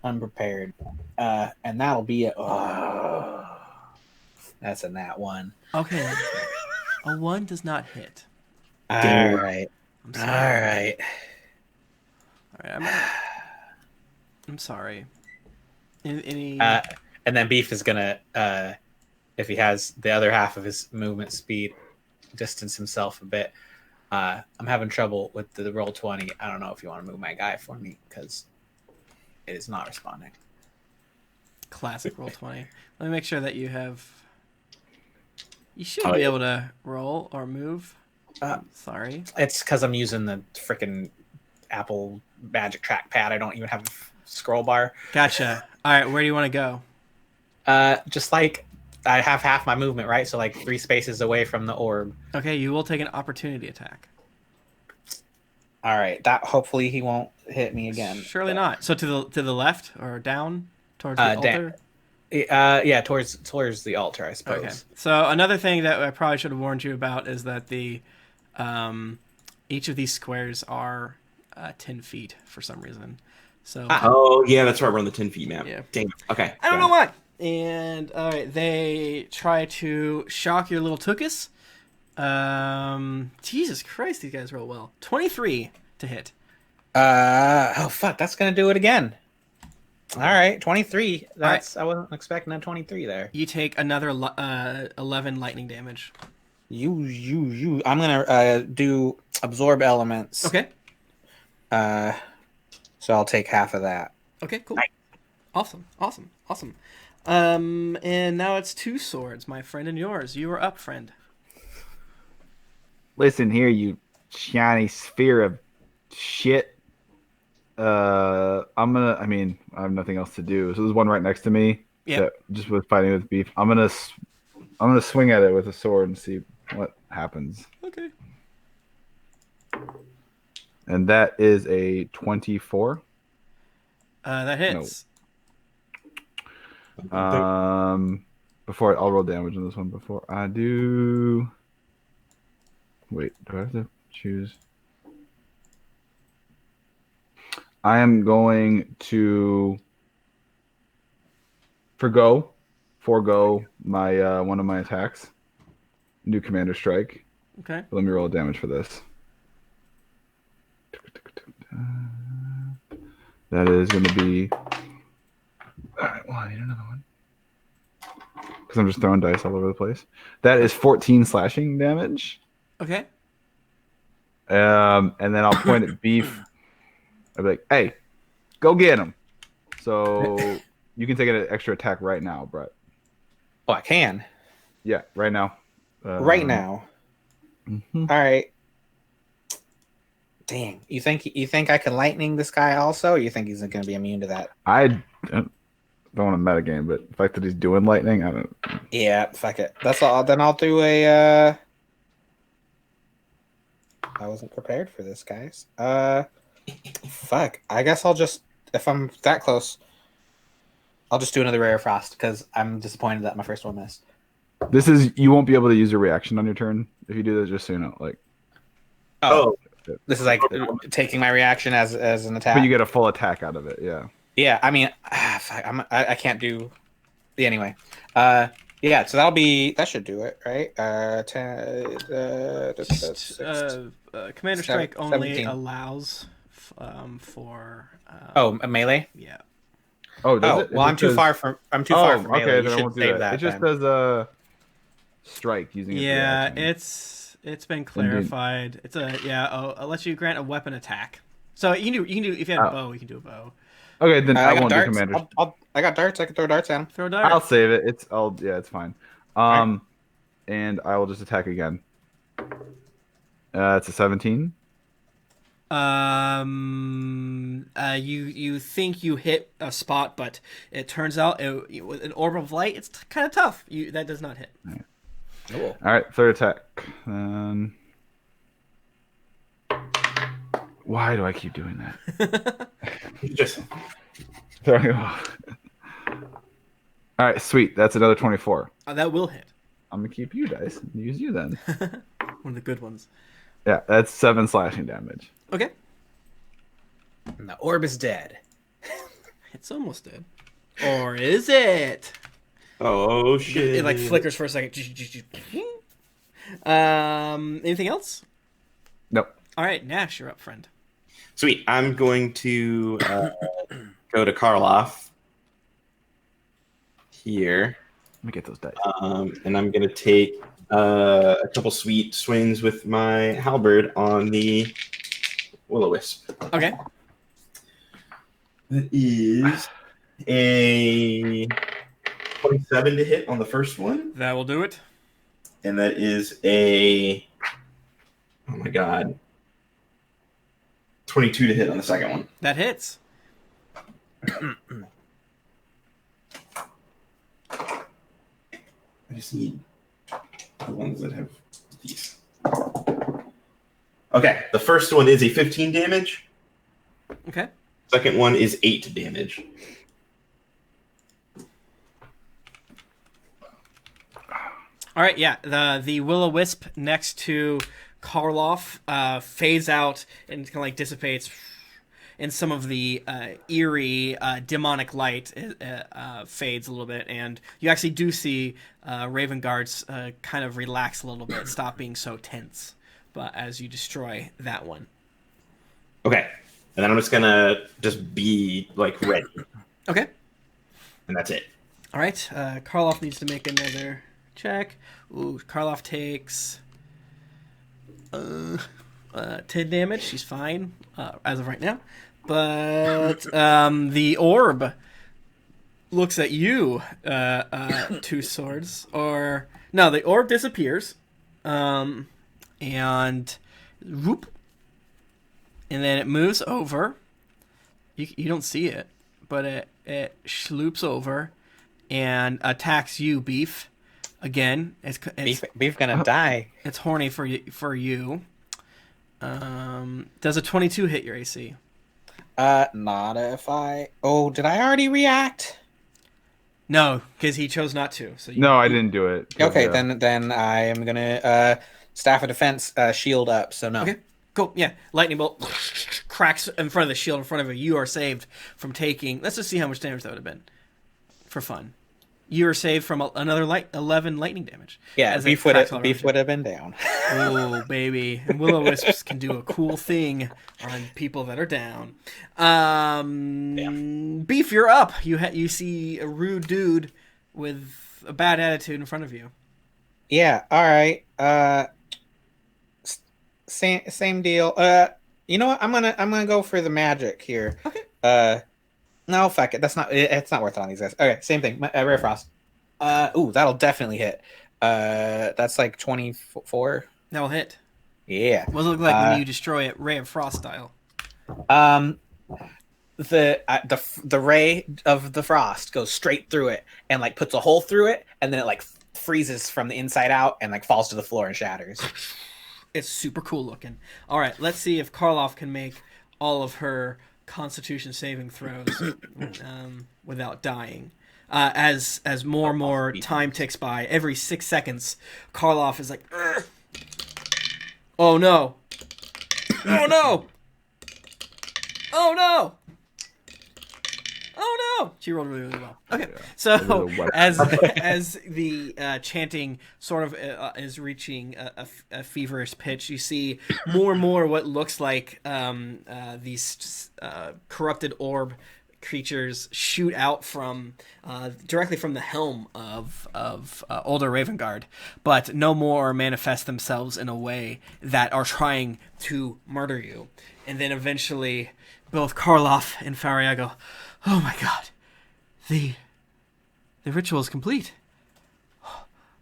unprepared. And that'll be that's a nat 1. Okay. A 1 does not hit. All Damn. right. I'm All sorry. right. All right. I'm sorry. Any? And then Beef is gonna, if he has the other half of his movement speed, distance himself a bit. I'm having trouble with the roll 20. I don't know if you want to move my guy for me because it is not responding. Classic roll 20. Let me make sure that you have. You should be able to roll or move. Sorry. It's because I'm using the freaking Apple Magic Trackpad. I don't even have a scroll bar. Gotcha. All right, where do you want to go? Just like I have half my movement, right? So like 3 spaces away from the orb. Okay, you will take an opportunity attack. All right, that hopefully he won't hit me again. Surely not. So to the left or down towards the altar. Yeah, towards the altar, I suppose. Okay. So another thing that I probably should have warned you about is that each of these squares are 10 feet for some reason. So Oh yeah, that's right. We're on the 10 feet map. Yeah. Damn. Okay. I don't know why. And all right, they try to shock your little tuchus. Jesus Christ, these guys roll well. 23 to hit. Oh fuck, that's gonna do it again. All right, 23. That's I wasn't expecting a 23 there. You take another 11 lightning damage. You. I'm gonna do absorb elements. Okay. So I'll take half of that. Okay, cool. Awesome. And now it's 2 swords, my friend, and yours. You are up, friend. Listen here, you shiny sphere of shit. I have nothing else to do. So there's one right next to me. Yeah. That just was fighting with Beef. I'm gonna swing at it with a sword and see what happens. Okay. And that is a 24. That hits. No. Before I'll roll damage on this one before I do. Wait, do I have to choose? I am going to forego my one of my attacks. New Commander Strike. Okay. Let me roll damage for this. That is going to be. Alright, well, I need another one. Because I'm just throwing dice all over the place. That is 14 slashing damage. Okay. And then I'll point at Beef. I'll be like, hey, go get him. So you can take an extra attack right now, Brett. Oh, I can. Yeah, right now. Right now. Mm-hmm. All right. Dang. You think I can lightning this guy also? Or you think he's going to be immune to that? I don't want to metagame, but the fact that he's doing lightning, I don't. Yeah, fuck it. That's all. Then I'll do a. I wasn't prepared for this, guys. Fuck. I guess I'll just, if I'm that close, I'll just do another Rare Frost because I'm disappointed that my first one missed. This is, you won't be able to use your reaction on your turn if you do that. Just so you know, like. Oh. This is like taking my reaction as an attack. But you get a full attack out of it, yeah. Yeah, I mean, I can't do. Anyway, yeah. So that should do it, right? Commander Strike only 17. allows for. A melee. Yeah. Oh, does it? Well, I'm too far from melee. Okay, You then I should won't do save that. that. It just then. does strike using. Yeah, reaction. it's been clarified. It's I'll let you grant a weapon attack. So you can do if you have a bow, you can do a bow. Okay, then I won't do darts. commander. I got darts. I can throw darts at him. Throw a dart. I'll save it. It's fine. And I will just attack again. It's a 17. You think you hit a spot, but it turns out with an orb of light, it's kind of tough. That does not hit. Cool. All right, third attack. Why do I keep doing that? Just Throwing it off. All right, sweet. That's another 24. That will hit. I'm gonna keep you dice. Use you then. One of the good ones. Yeah, that's 7 slashing damage. Okay. And the orb is dead. It's almost dead. Or is it? Oh shit! It like flickers for a second. Anything else? Nope. All right, Gnash, you're up, friend. Sweet. I'm going to go to Karloff here. Let me get those dice. And I'm going to take a couple sweet swings with my halberd on the will-o-wisp. Okay. That is a 27 to hit on the first one. That will do it. And that is a, oh my god, 22 to hit on the second one. That hits. I just need the ones that have these. Okay, the first one is a 15 damage. Okay. Second one is 8 damage. All right, yeah. The will-o-wisp next to Karloff fades out and kind of like dissipates, and some of the eerie demonic light fades a little bit, and you actually do see Ravengarde's kind of relax a little bit, stop being so tense. But as you destroy that one, Okay, and then I'm just gonna be like ready, okay. and that's it. All right, Karloff needs to make another check. Ooh, Karloff takes 10 damage. She's fine as of right now. But the orb looks at you, Two Swords. Or, no, the orb disappears. And whoop. And then it moves over. You don't see it, but it sloops over and attacks you, Beef. Again, it's Beef gonna die. It's horny for you. Does a 22 hit your AC? Not if I. Oh, did I already react? No, because he chose not to. So No, I didn't do it. Okay, then I am gonna staff of defense, shield up. So no. Okay, cool. Yeah, lightning bolt cracks in front of the shield in front of you. You are saved from taking. Let's just see how much damage that would have been, for fun. You are saved from another 11 lightning damage. Yeah, Beef would have been down. Oh, baby. And will-o-wisps can do a cool thing on people that are down. Beef, you're up. You see a rude dude with a bad attitude in front of you. Yeah, all right. Same deal. You know what? I'm gonna go for the magic here. Okay. No, fuck it. It's not worth it on these guys. Okay, same thing. Rare Frost. Ooh, that'll definitely hit. That's like 24. That'll hit. Yeah. What does it look like when you destroy it, Ray of Frost style? The ray of the frost goes straight through it and like puts a hole through it, and then it like freezes from the inside out and like falls to the floor and shatters. It's super cool looking. All right, let's see if Karloff can make all of her Constitution saving throws without dying. As more and more time ticks by, every 6 seconds, Karloff is like, "Ugh. Oh no, oh no, oh no, oh no." She rolled really, really well. Okay, so as the chanting sort of is reaching a feverish pitch, you see more and more what looks like these corrupted orb creatures shoot out from directly from the helm of older Ravengarde, but no more manifest themselves in a way that are trying to murder you. And then eventually, both Karloff and Faria go, "Oh my god, the ritual is complete."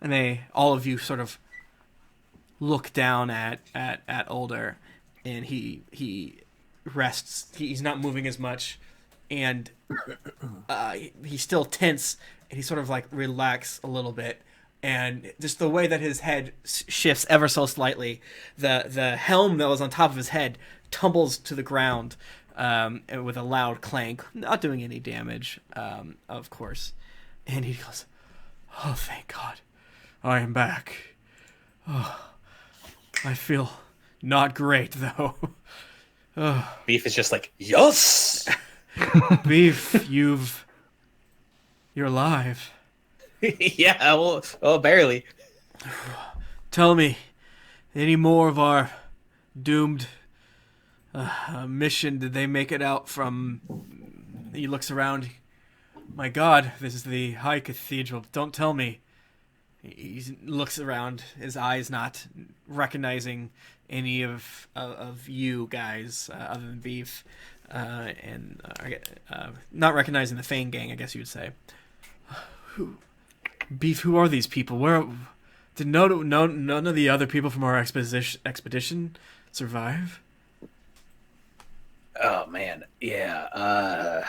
And all of you sort of look down at Older, and he rests. He's not moving as much, and he's still tense, and he sort of like relax a little bit. And just the way that his head shifts ever so slightly, the helm that was on top of his head tumbles to the ground with a loud clank, not doing any damage, of course. And he goes, "Oh, thank God, I am back. Oh, I feel not great, though." Oh, Beef is just like, yes! Beef, you're alive. Yeah, well, barely. Tell me, any more of our doomed mission? Did they make it out from... He looks around. My God, this is the High Cathedral. Don't tell me. He looks around, his eyes not recognizing any of you guys other than Beef, and not recognizing the Fang gang, I guess you would say. Beef, who are these people? Where did none of the other people from our expedition survive? Oh, man. Yeah.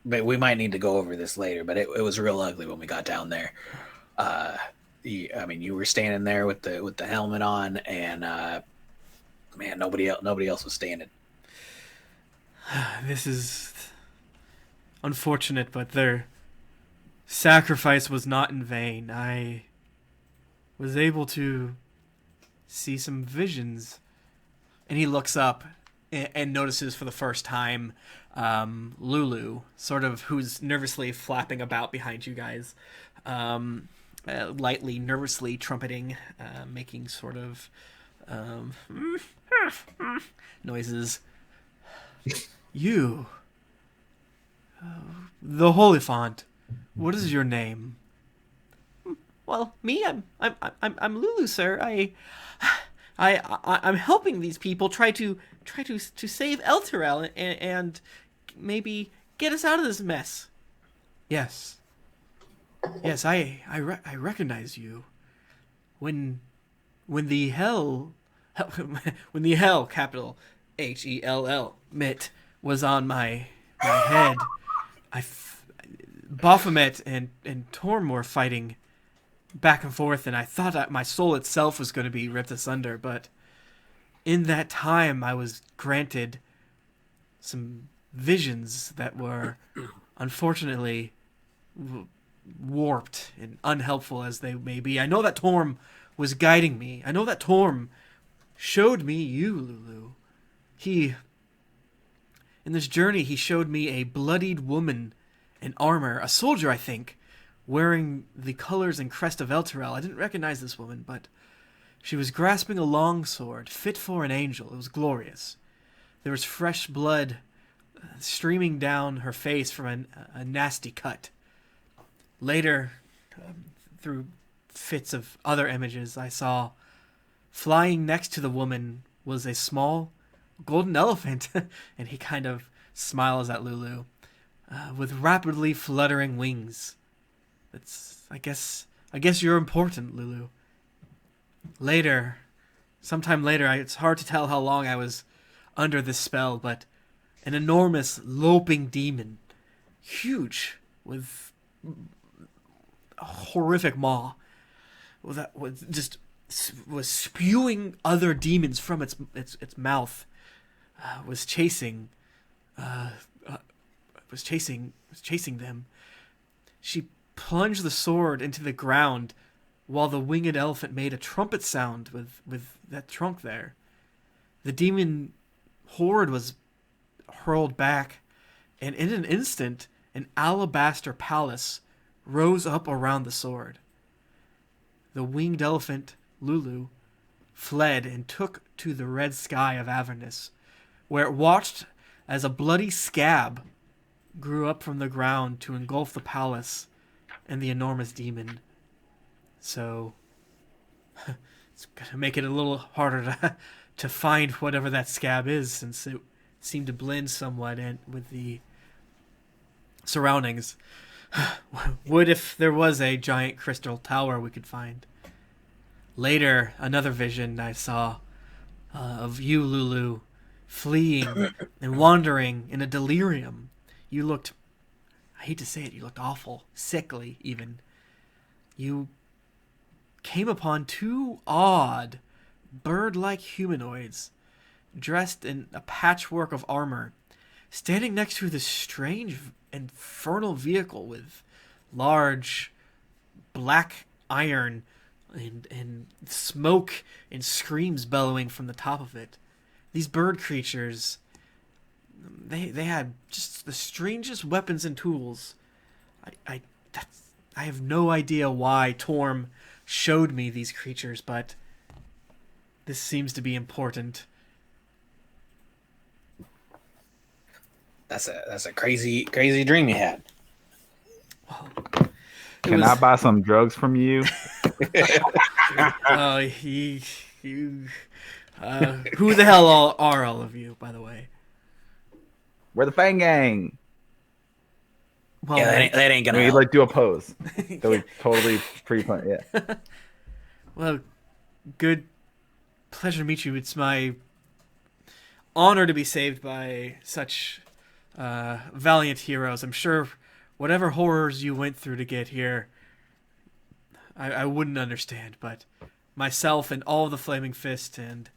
But we might need to go over this later, but it was real ugly when we got down there. You were standing there with the helmet on, and man, nobody else was standing. This is unfortunate, but their sacrifice was not in vain. I was able to see some visions. And he looks up and notices for the first time Lulu, sort of, who's nervously flapping about behind you guys, lightly, nervously trumpeting, making sort of noises. You, the Holy Font, what is your name? Well, me, I'm Lulu, sir. I'm helping these people try to save Elturel and maybe get us out of this mess. Yes, I recognize you. When the hell, capital Hell, mitt was on my head, Baphomet and Torm were fighting back and forth, and I thought that my soul itself was going to be ripped asunder, but in that time I was granted some visions that were unfortunately warped and unhelpful as they may be. I know that Torm was guiding me. I know that Torm showed me you, Lulu. In this journey, he showed me a bloodied woman in armor, a soldier, I think, wearing the colors and crest of Elturel. I didn't recognize this woman, but she was grasping a long sword, fit for an angel. It was glorious. There was fresh blood streaming down her face from a nasty cut. Later, through fits of other images, I saw flying next to the woman was a small golden elephant, and he kind of smiles at Lulu, with rapidly fluttering wings. I guess you're important, Lulu. Sometime later, it's hard to tell how long I was under this spell, but an enormous loping demon, huge, with a horrific maw, that was spewing other demons from its mouth, was chasing them. She plunged the sword into the ground while the winged elephant made a trumpet sound with that trunk there. The demon horde was hurled back, and in an instant, an alabaster palace rose up around the sword. The winged elephant, Lulu, fled and took to the red sky of Avernus, where it watched as a bloody scab grew up from the ground to engulf the palace and the enormous demon. So, it's going to make it a little harder to find whatever that scab is, since it seemed to blend somewhat in with the surroundings. Would if there was a giant crystal tower we could find. Later, another vision I saw of you, Lulu, fleeing and wandering in a delirium. You looked, I hate to say it, you looked awful, sickly even. You came upon two odd, bird-like humanoids, dressed in a patchwork of armor, standing next to this strange, infernal vehicle with large, black iron and smoke and screams bellowing from the top of it. these bird creatures, they had just the strangest weapons and tools. I have no idea why Torm showed me these creatures, but this seems to be important. That's a crazy dream you had. Can I buy some drugs from you? Who the hell are all of you, by the way? We're the Fang Gang. Well, Yeah, that ain't gonna We help. like do a pose. So we totally pre-plan. Yeah. Well, good pleasure to meet you. It's my honor to be saved by such valiant heroes. I'm sure whatever horrors you went through to get here, I wouldn't understand, but myself and all of the Flaming Fist and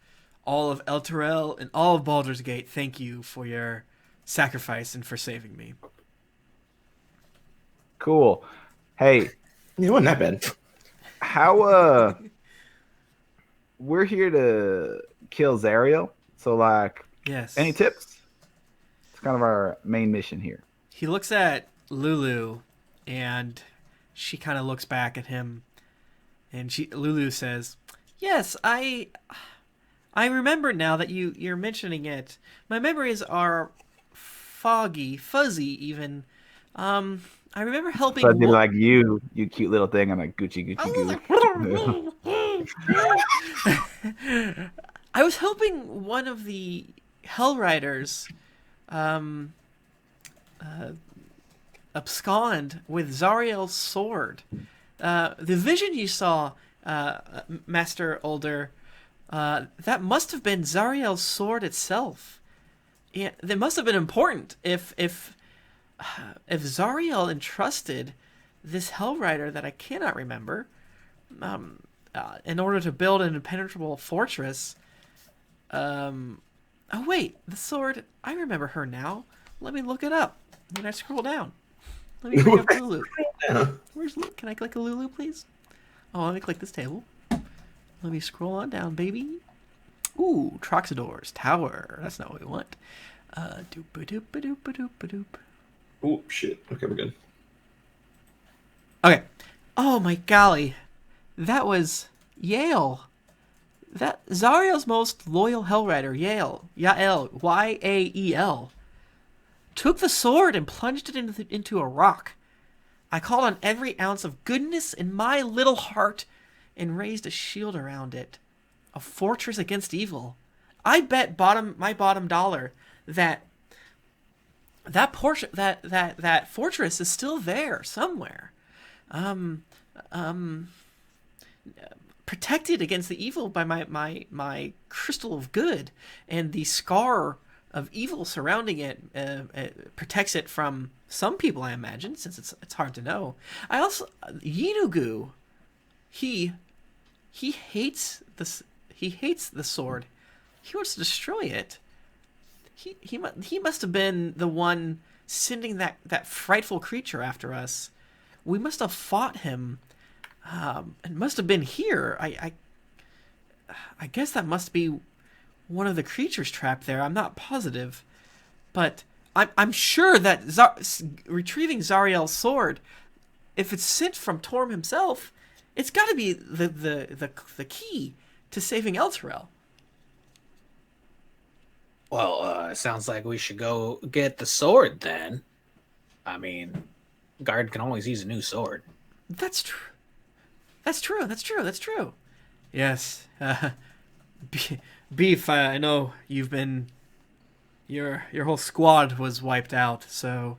all of Elturel and all of Baldur's Gate, thank you for your sacrifice and for saving me. Cool. Hey, It wasn't that bad. how we're here to kill Zariel. So like, Yes. any tips? It's kind of our main mission here. He looks at Lulu, and she kind of looks back at him, and Lulu says, "Yes, I remember now that you're mentioning it. My memories are fuzzy even. I remember helping." So I did like you cute little thing. I'm like Gucci goo. I was helping one of the Hell Riders abscond with Zariel's sword. The vision you saw, Master Older, that must have been Zariel's sword itself. Yeah, that must have been important if Zariel entrusted this Hell Rider that I cannot remember, in order to build an impenetrable fortress. Oh wait, the sword. I remember her now. Let me look it up. When I scroll down, let me bring up Lulu. Where's Lulu? Can I click a Lulu, please? Oh, let me click this table. Let me scroll on down, baby. Ooh, Troxador's Tower. That's not what we want. Doop-a-doop-a-doop-a-doop-a-doop. Oh shit. Okay, we're good. Okay. Oh my golly, that was Yale. That Zariel's most loyal Hell Rider, Yael, Yael, took the sword and plunged it into a rock. I called on every ounce of goodness in my little heart and raised a shield around it, a fortress against evil. I bet my bottom dollar that fortress is still there somewhere. Protected against the evil by my crystal of good, and the scar of evil surrounding it protects it from some people, I imagine, since it's hard to know. I also Yinugu, he hates this. He hates the sword. He wants to destroy it. He must have been the one sending that frightful creature after us. We must have fought him. It must have been here. I guess that must be one of the creatures trapped there. I'm not positive, but I'm sure that retrieving Zariel's sword, if it's sent from Torm himself, it's got to be the key to saving Elturel. Well, it sounds like we should go get the sword then. I mean, Guard can always use a new sword. That's true. That's true. Yes. Beef, I know you've been... Your whole squad was wiped out, so...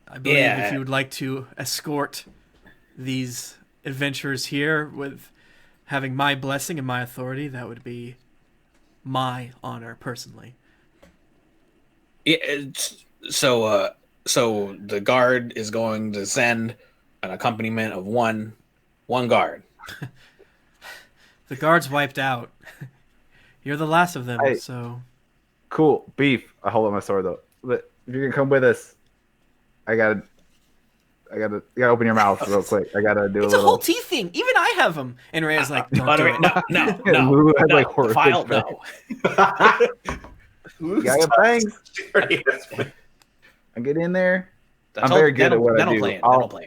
I believe if you would like to escort these adventurers here with having my blessing and my authority, that would be my honor, personally. So the Guard is going to send an accompaniment of one guard. The Guard's wiped out. You're the last of them, so... Cool. Beef. I hold up my sword, though. But if you can come with us, I got gotta open your mouth real quick. I gotta do It's a a little. whole teeth thing. Even I have them. And Rhea's like, don't do it. No, Lulu has, no, like, horrific file, face. no. You got your things. I get in there. I'm very good at what I do.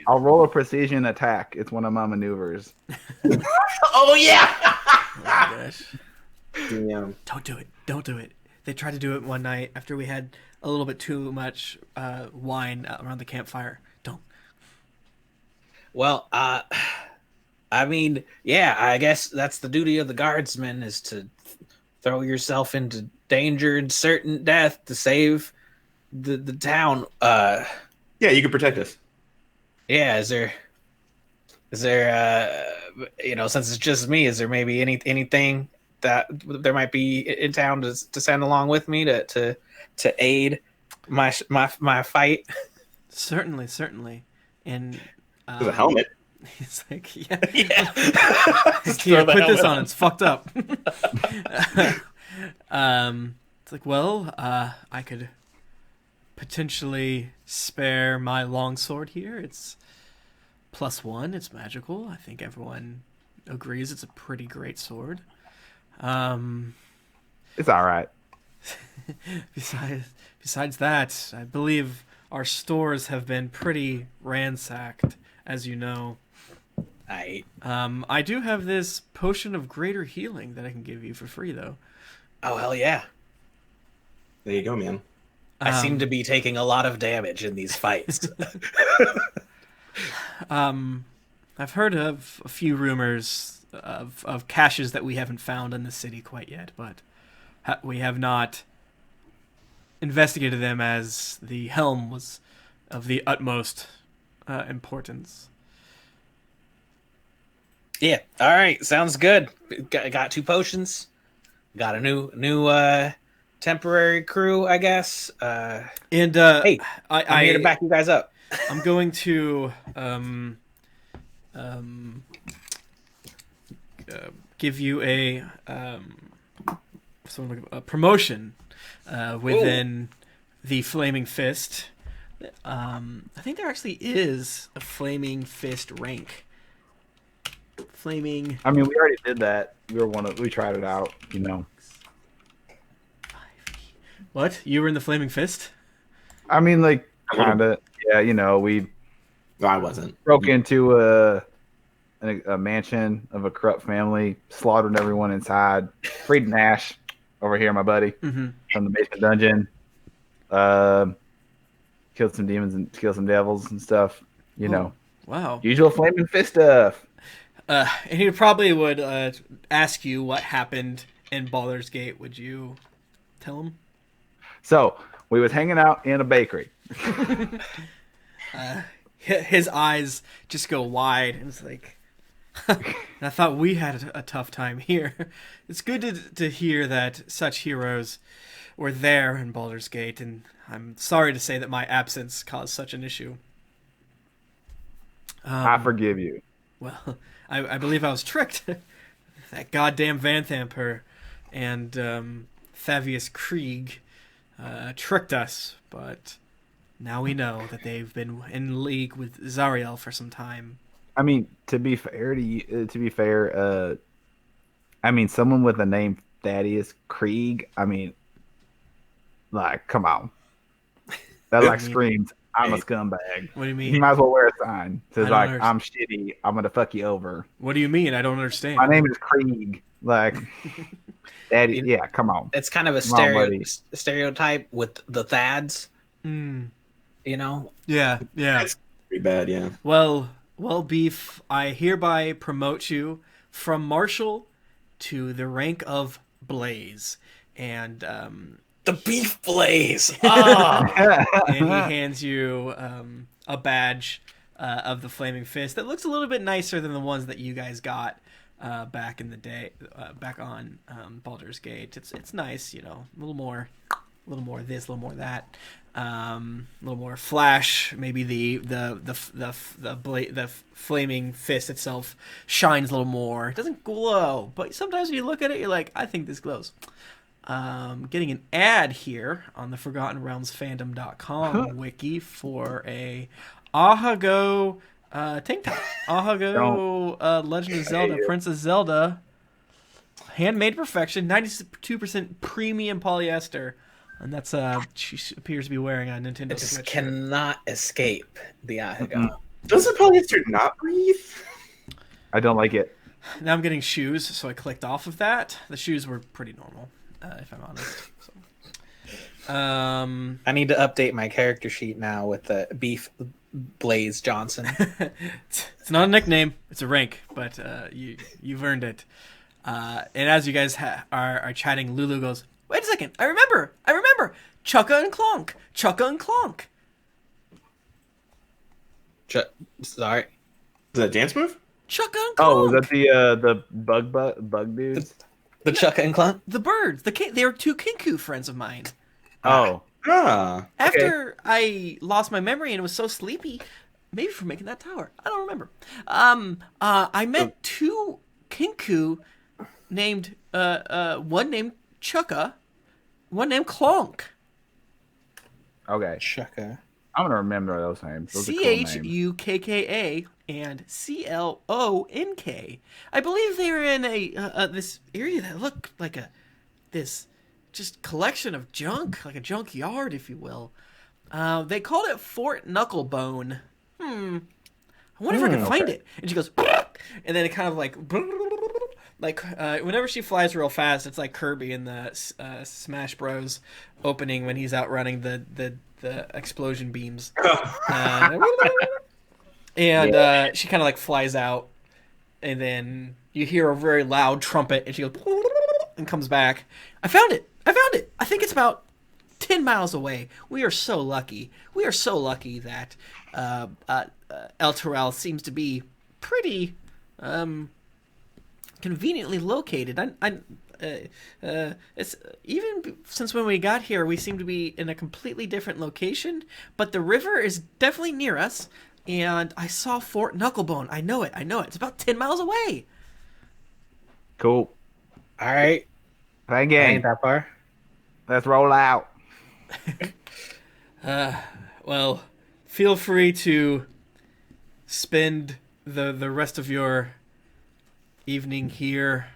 I'll roll a precision attack. It's one of my maneuvers. Oh yeah. Oh my gosh. Damn. Don't do it. Don't do it. They tried to do it one night after we had a little bit too much wine around the campfire. Don't. Well, I mean, yeah, I guess that's the duty of the guardsman is to throw yourself into danger and certain death to save the town. Yeah, you can protect us. Yeah, is there since it's just me, is there maybe anything that there might be in town to send along with me to aid my fight? Certainly. And There's a helmet. he's like, yeah. Yeah. Here, put this on. It's fucked up. It's like, well, I could potentially spare my longsword here. It's +1. It's magical. I think everyone agrees it's a pretty great sword. It's all right. Besides that, I believe our stores have been pretty ransacked, as you know. I do have this potion of greater healing that I can give you for free, though. Oh hell yeah! There you go, man. I seem to be taking a lot of damage in these fights. I've heard of a few rumors of caches that we haven't found in the city quite yet, but we have not investigated them as the helm was of the utmost importance. Yeah. All right. Sounds good. Got 2 potions. Got a new temporary crew, I guess. And hey, I'm here to back you guys up. I'm going to give you a promotion within the Flaming Fist. I think there actually is a Flaming Fist rank. I mean, we already did that. We tried it out, you know. What? You were in the Flaming Fist? I mean, like, kinda. Yeah, you know, we. No, I wasn't. Broke into a mansion of a corrupt family, slaughtered everyone inside, freed Gnash over here, my buddy, from the basement dungeon. Killed some demons and killed some devils and stuff. You know. Wow. Usual Flaming Fist stuff. And he probably would ask you what happened in Baldur's Gate. Would you tell him? So, we was hanging out in a bakery. His eyes just go wide, and it's like, I thought we had a tough time here. It's good to hear that such heroes were there in Baldur's Gate, and I'm sorry to say that my absence caused such an issue. I forgive you. Well, I believe I was tricked. That goddamn Vanthamper and Thavius Krieg tricked us, but now we know that they've been in league with Zariel for some time. I mean, to be fair, I mean, someone with the name Thaddeus Krieg. I mean, like, come on, that like screams, "I'm a scumbag." What do you mean? You might as well wear a sign. Says like, understand. "I'm shitty. I'm gonna fuck you over." What do you mean? I don't understand. My name is Krieg. Like, Daddy. Yeah, come on. It's kind of a stereotype with the Thads. You know? Yeah. That's pretty bad, yeah. Well, Beef, I hereby promote you from Marshal to the rank of Blaze. And the Beef Blaze! Oh! And he hands you a badge of the Flaming Fist that looks a little bit nicer than the ones that you guys got back in the day, back on Baldur's Gate. It's nice, you know, a little more this, a little more that, a little more flash. Maybe the Flaming Fist itself shines a little more. It doesn't glow, but sometimes when you look at it, you're like, I think this glows. Getting an ad here on the Forgotten Realms Fandom.com wiki for a Ahago tank top. Ahago Legend of Zelda, Princess Zelda. Handmade perfection, 92% premium polyester. And that's she appears to be wearing a Nintendo This Switch. cannot escape the Ahago. Doesn't polyester not breathe? I don't like it. Now I'm getting shoes, so I clicked off of that. The shoes were pretty normal, if I'm honest. So. I need to update my character sheet now with the Beef Blaze Johnson. It's not a nickname; it's a rank, but you've earned it. And as you guys are chatting, Lulu goes, "Wait a second! I remember! Chukka and Clonk! Sorry. Is that a dance move? Chukka and Clonk! Oh, was that the bug dudes? The Chukka and Clunk? The birds. They were two Kinku friends of mine. Oh. Ah. After I lost my memory and was so sleepy, maybe for making that tower, I don't remember. I met two Kinku named one named Chukka, one named Clonk. Okay. Chukka. I'm gonna remember those names. Those are cool names. Chukka and Clonk. I believe they were in this area that looked like this just collection of junk, like a junkyard, if you will. They called it Fort Knucklebone. I wonder if I can find it. And she goes, and then it kind of like whenever she flies real fast, it's like Kirby in the Smash Bros. Opening when he's out running the explosion beams. And she kind of like flies out, and then you hear a very loud trumpet, and she goes and comes back. I found it. I think it's about 10 miles away. We are so lucky. That El Terrell seems to be pretty conveniently located. It's even since when we got here, we seem to be in a completely different location, but the river is definitely near us, and I saw Fort Knucklebone. I know it. It's about 10 miles away. Cool. All right. Thank you. Ain't that far? Let's roll out. Well, feel free to spend the rest of your evening here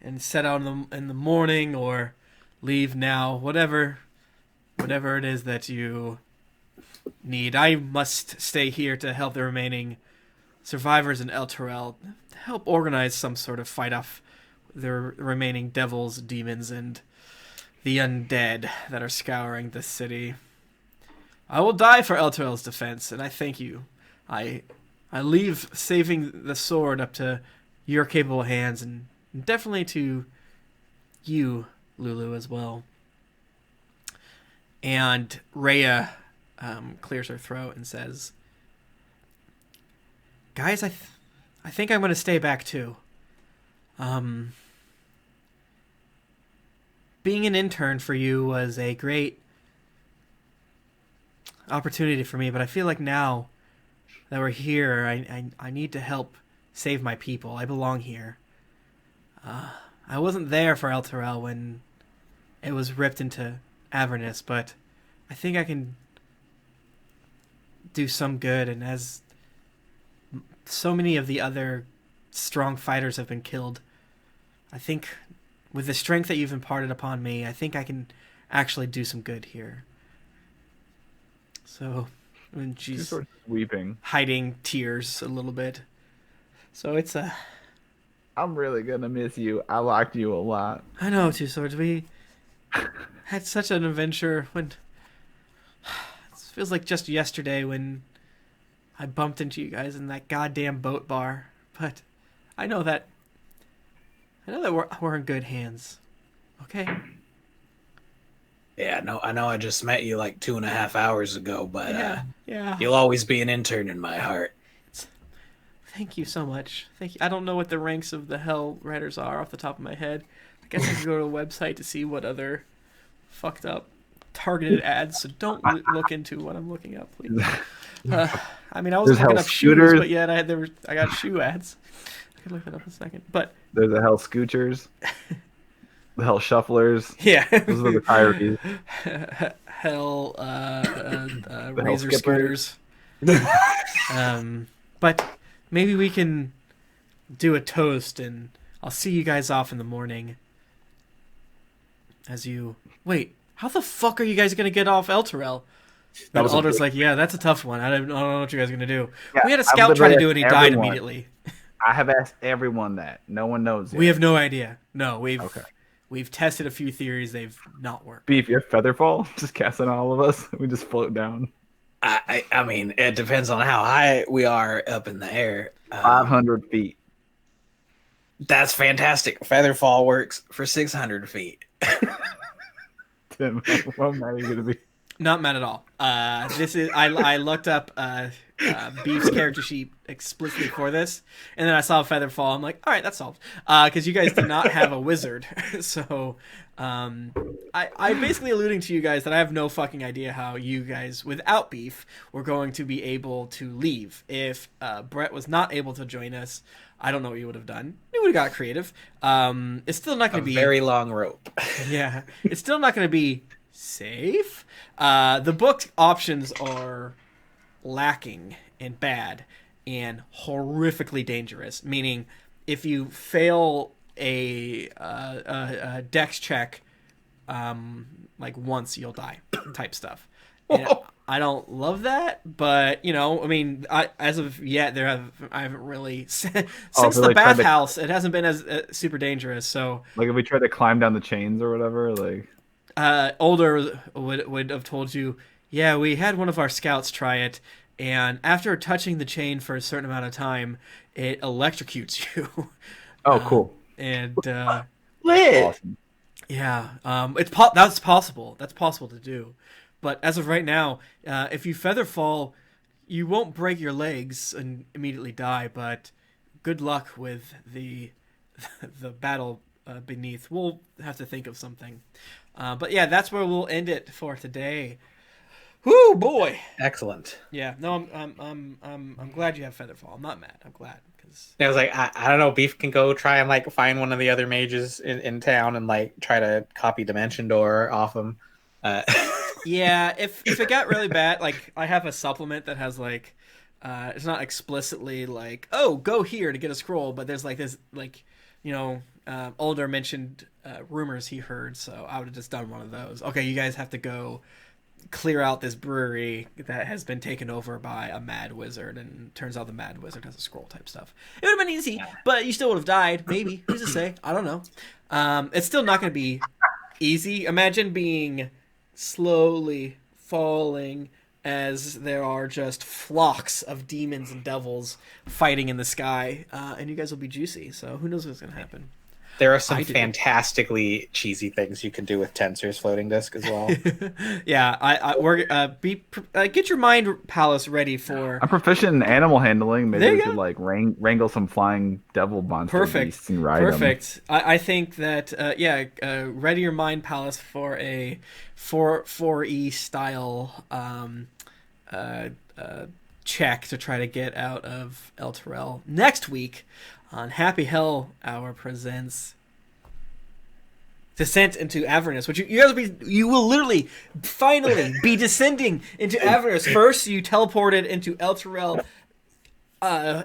and set out in the morning, or leave now, whatever it is that you need. I must stay here to help the remaining survivors in El Terrell, help organize some sort of fight off the remaining devils, demons, and the undead that are scouring the city. I will die for El Terrell's defense, and I thank you. I leave saving the sword up to your capable hands, and definitely to you, Lulu, as well. And Rhea clears her throat and says, "Guys, I think I'm going to stay back too. Being an intern for you was a great opportunity for me, but I feel like now that we're here, I need to help save my people. I belong here. I wasn't there for El Terrell when it was ripped into Avernus, but I think I can do some good, and as so many of the other strong fighters have been killed, I think with the strength that you've imparted upon me, I think I can actually do some good here." So, when she's sort of weeping, hiding tears a little bit. So it's I'm really gonna miss you. I liked you a lot. I know, Two Swords. We had such an adventure when it feels like just yesterday when I bumped into you guys in that goddamn boat bar. But I know that we're in good hands. Okay. Yeah, no, I know I just met you like 2.5 hours ago, but yeah. you'll always be an intern in my heart. Thank you so much. Thank you. I don't know what the ranks of the Hell Riders are off the top of my head. I guess I could go to a website to see what other fucked up targeted ads, so don't look into what I'm looking up, please. I mean, I was looking up shoes, but yet I got shoe ads. I could look that up in a second. But there's the Hell Scoochers, the Hell Shufflers. Yeah, those are the retirees. Hell razor scooters. But maybe we can do a toast, and I'll see you guys off in the morning. As you wait, how the fuck are you guys gonna get off Elturel? And Alder's like, yeah, that's a tough one. I don't know what you guys are gonna do. Yeah, we had a scout try to do it, and he died everyone. immediately. I have asked everyone that. No one knows yet. We have no idea. No, we've tested a few theories. They've not worked. Beef, you have Featherfall? Just casting all of us? We just float down. I mean, it depends on how high we are up in the air. 500 feet. That's fantastic. Featherfall works for 600 feet. Tim, how mad are you going to be? Not mad at all. This is I looked up Beef's character sheet explicitly for this, and then I saw Featherfall. I'm like, all right, that's solved. Because you guys did not have a wizard, so I basically alluding to you guys that I have no fucking idea how you guys, without Beef, were going to be able to leave. If Brett was not able to join us, I don't know what you would have done. You would have got creative. It's still not going to be very long rope. Yeah, it's still not going to be safe. The book options are lacking and bad and horrifically dangerous, meaning if you fail a dex check like once, you'll die type stuff. And I don't love that, but I mean, as of yet I haven't really since the bathhouse it hasn't been as super dangerous. So like if we tried to climb down the chains or whatever, like Older would have told you, yeah, we had one of our scouts try it, and after touching the chain for a certain amount of time, it electrocutes you. Oh, cool. And lit. Awesome. Yeah, that's possible. That's possible to do. But as of right now, if you feather fall, you won't break your legs and immediately die. But good luck with the battle beneath. We'll have to think of something. But yeah, that's where we'll end it for today. Whoo, boy! Excellent. Yeah, no, I'm glad you have Featherfall. I'm not mad. I'm glad because I was like, I don't know. Beef can go try and like find one of the other mages in town and like try to copy Dimension Door off him. Yeah, if it got really bad, like I have a supplement that has like, it's not explicitly like, oh, go here to get a scroll, but there's like this like, Older mentioned rumors he heard, so I would have just done one of those. Okay, you guys have to go clear out this brewery that has been taken over by a mad wizard, and turns out the mad wizard has a scroll type stuff. It would have been easy, but you still would have died, maybe. Who's to say? I don't know. It's still not going to be easy. Imagine being slowly falling as there are just flocks of demons and devils fighting in the sky, and you guys will be juicy, so who knows what's going to happen. There are some fantastically cheesy things you can do with Tensor's floating disc as well. Yeah, get your mind palace ready for. I'm proficient in animal handling. Maybe we could like wrangle some flying devil monster beasts and ride them. Perfect. I think that ready your mind palace for a 4E style check to try to get out of Elturel next week on Happy Hell Hour presents Descent into Avernus, which you will literally finally be descending into Avernus. First, you teleported into Elturel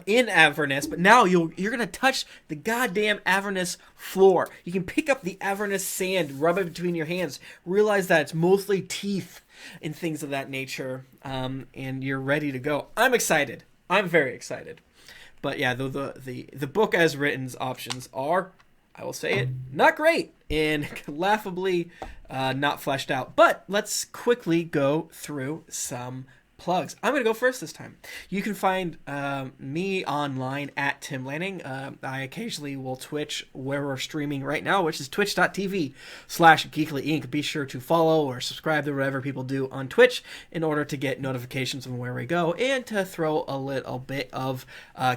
in Avernus, but now you're gonna touch the goddamn Avernus floor. You can pick up the Avernus sand, rub it between your hands, realize that it's mostly teeth and things of that nature, and you're ready to go. I'm excited. I'm very excited. But yeah, the book as written's options are, I will say it, not great and laughably not fleshed out. But let's quickly go through some plugs. I'm going to go first this time. You can find me online at Tim Lanning. I occasionally will Twitch where we're streaming right now, which is twitch.tv/geeklyinc. Be sure to follow or subscribe to whatever people do on Twitch in order to get notifications of where we go and to throw a little bit of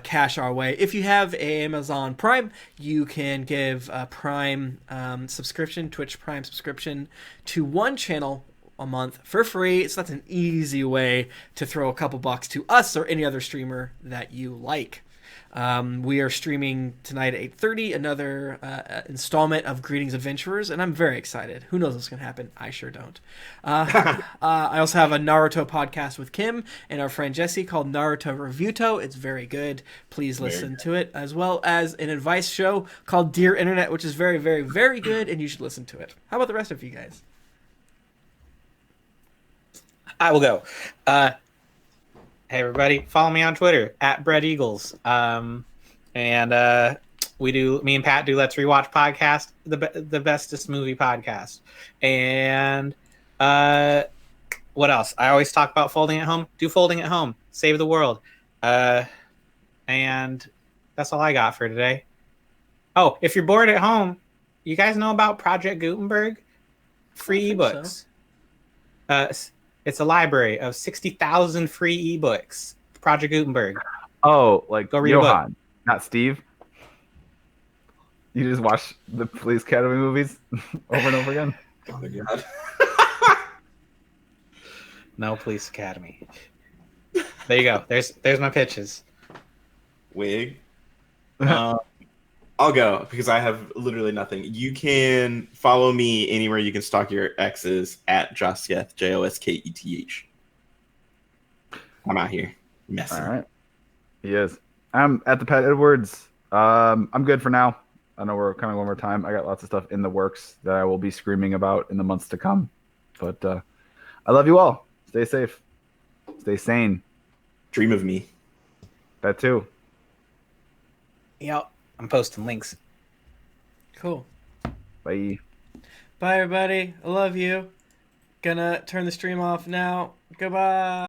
cash our way. If you have Amazon Prime, you can give a Prime subscription, Twitch Prime subscription to one channel a month for free. So that's an easy way to throw a couple bucks to us or any other streamer that you like. We are streaming tonight at 8:30, another installment of Greetings Adventurers, and I'm very excited. Who knows what's going to happen? I sure don't. I also have a Naruto podcast with Kim and our friend Jesse called Naruto Reviewto. It's very good. Please listen to it, as well as an advice show called Dear Internet, which is very, very, very good, and you should listen to it. How about the rest of you guys? I will go. Hey everybody, follow me on Twitter at Bread Eagles. And me and Pat do Let's Rewatch podcast, the bestest movie podcast. And what else? I always talk about folding at home. Do folding at home. Save the world. And that's all I got for today. Oh, if you're bored at home, you guys know about Project Gutenberg? Free ebooks. So. It's a library of 60,000 free ebooks. Project Gutenberg. Oh, like go read Johan, not Steve. You just watch the Police Academy movies over and over again. Oh my god. No Police Academy. There you go. There's my pitches. Wig. I'll go because I have literally nothing. You can follow me anywhere you can stalk your exes at Josketh, Josketh. I'm out here messing. All right. He is. I'm at the Pat Edwards. I'm good for now. I know we're coming one more time. I got lots of stuff in the works that I will be screaming about in the months to come. But I love you all. Stay safe. Stay sane. Dream of me. That too. Yep. I'm posting links. Cool. Bye. Bye, everybody. I love you. Gonna turn the stream off now. Goodbye.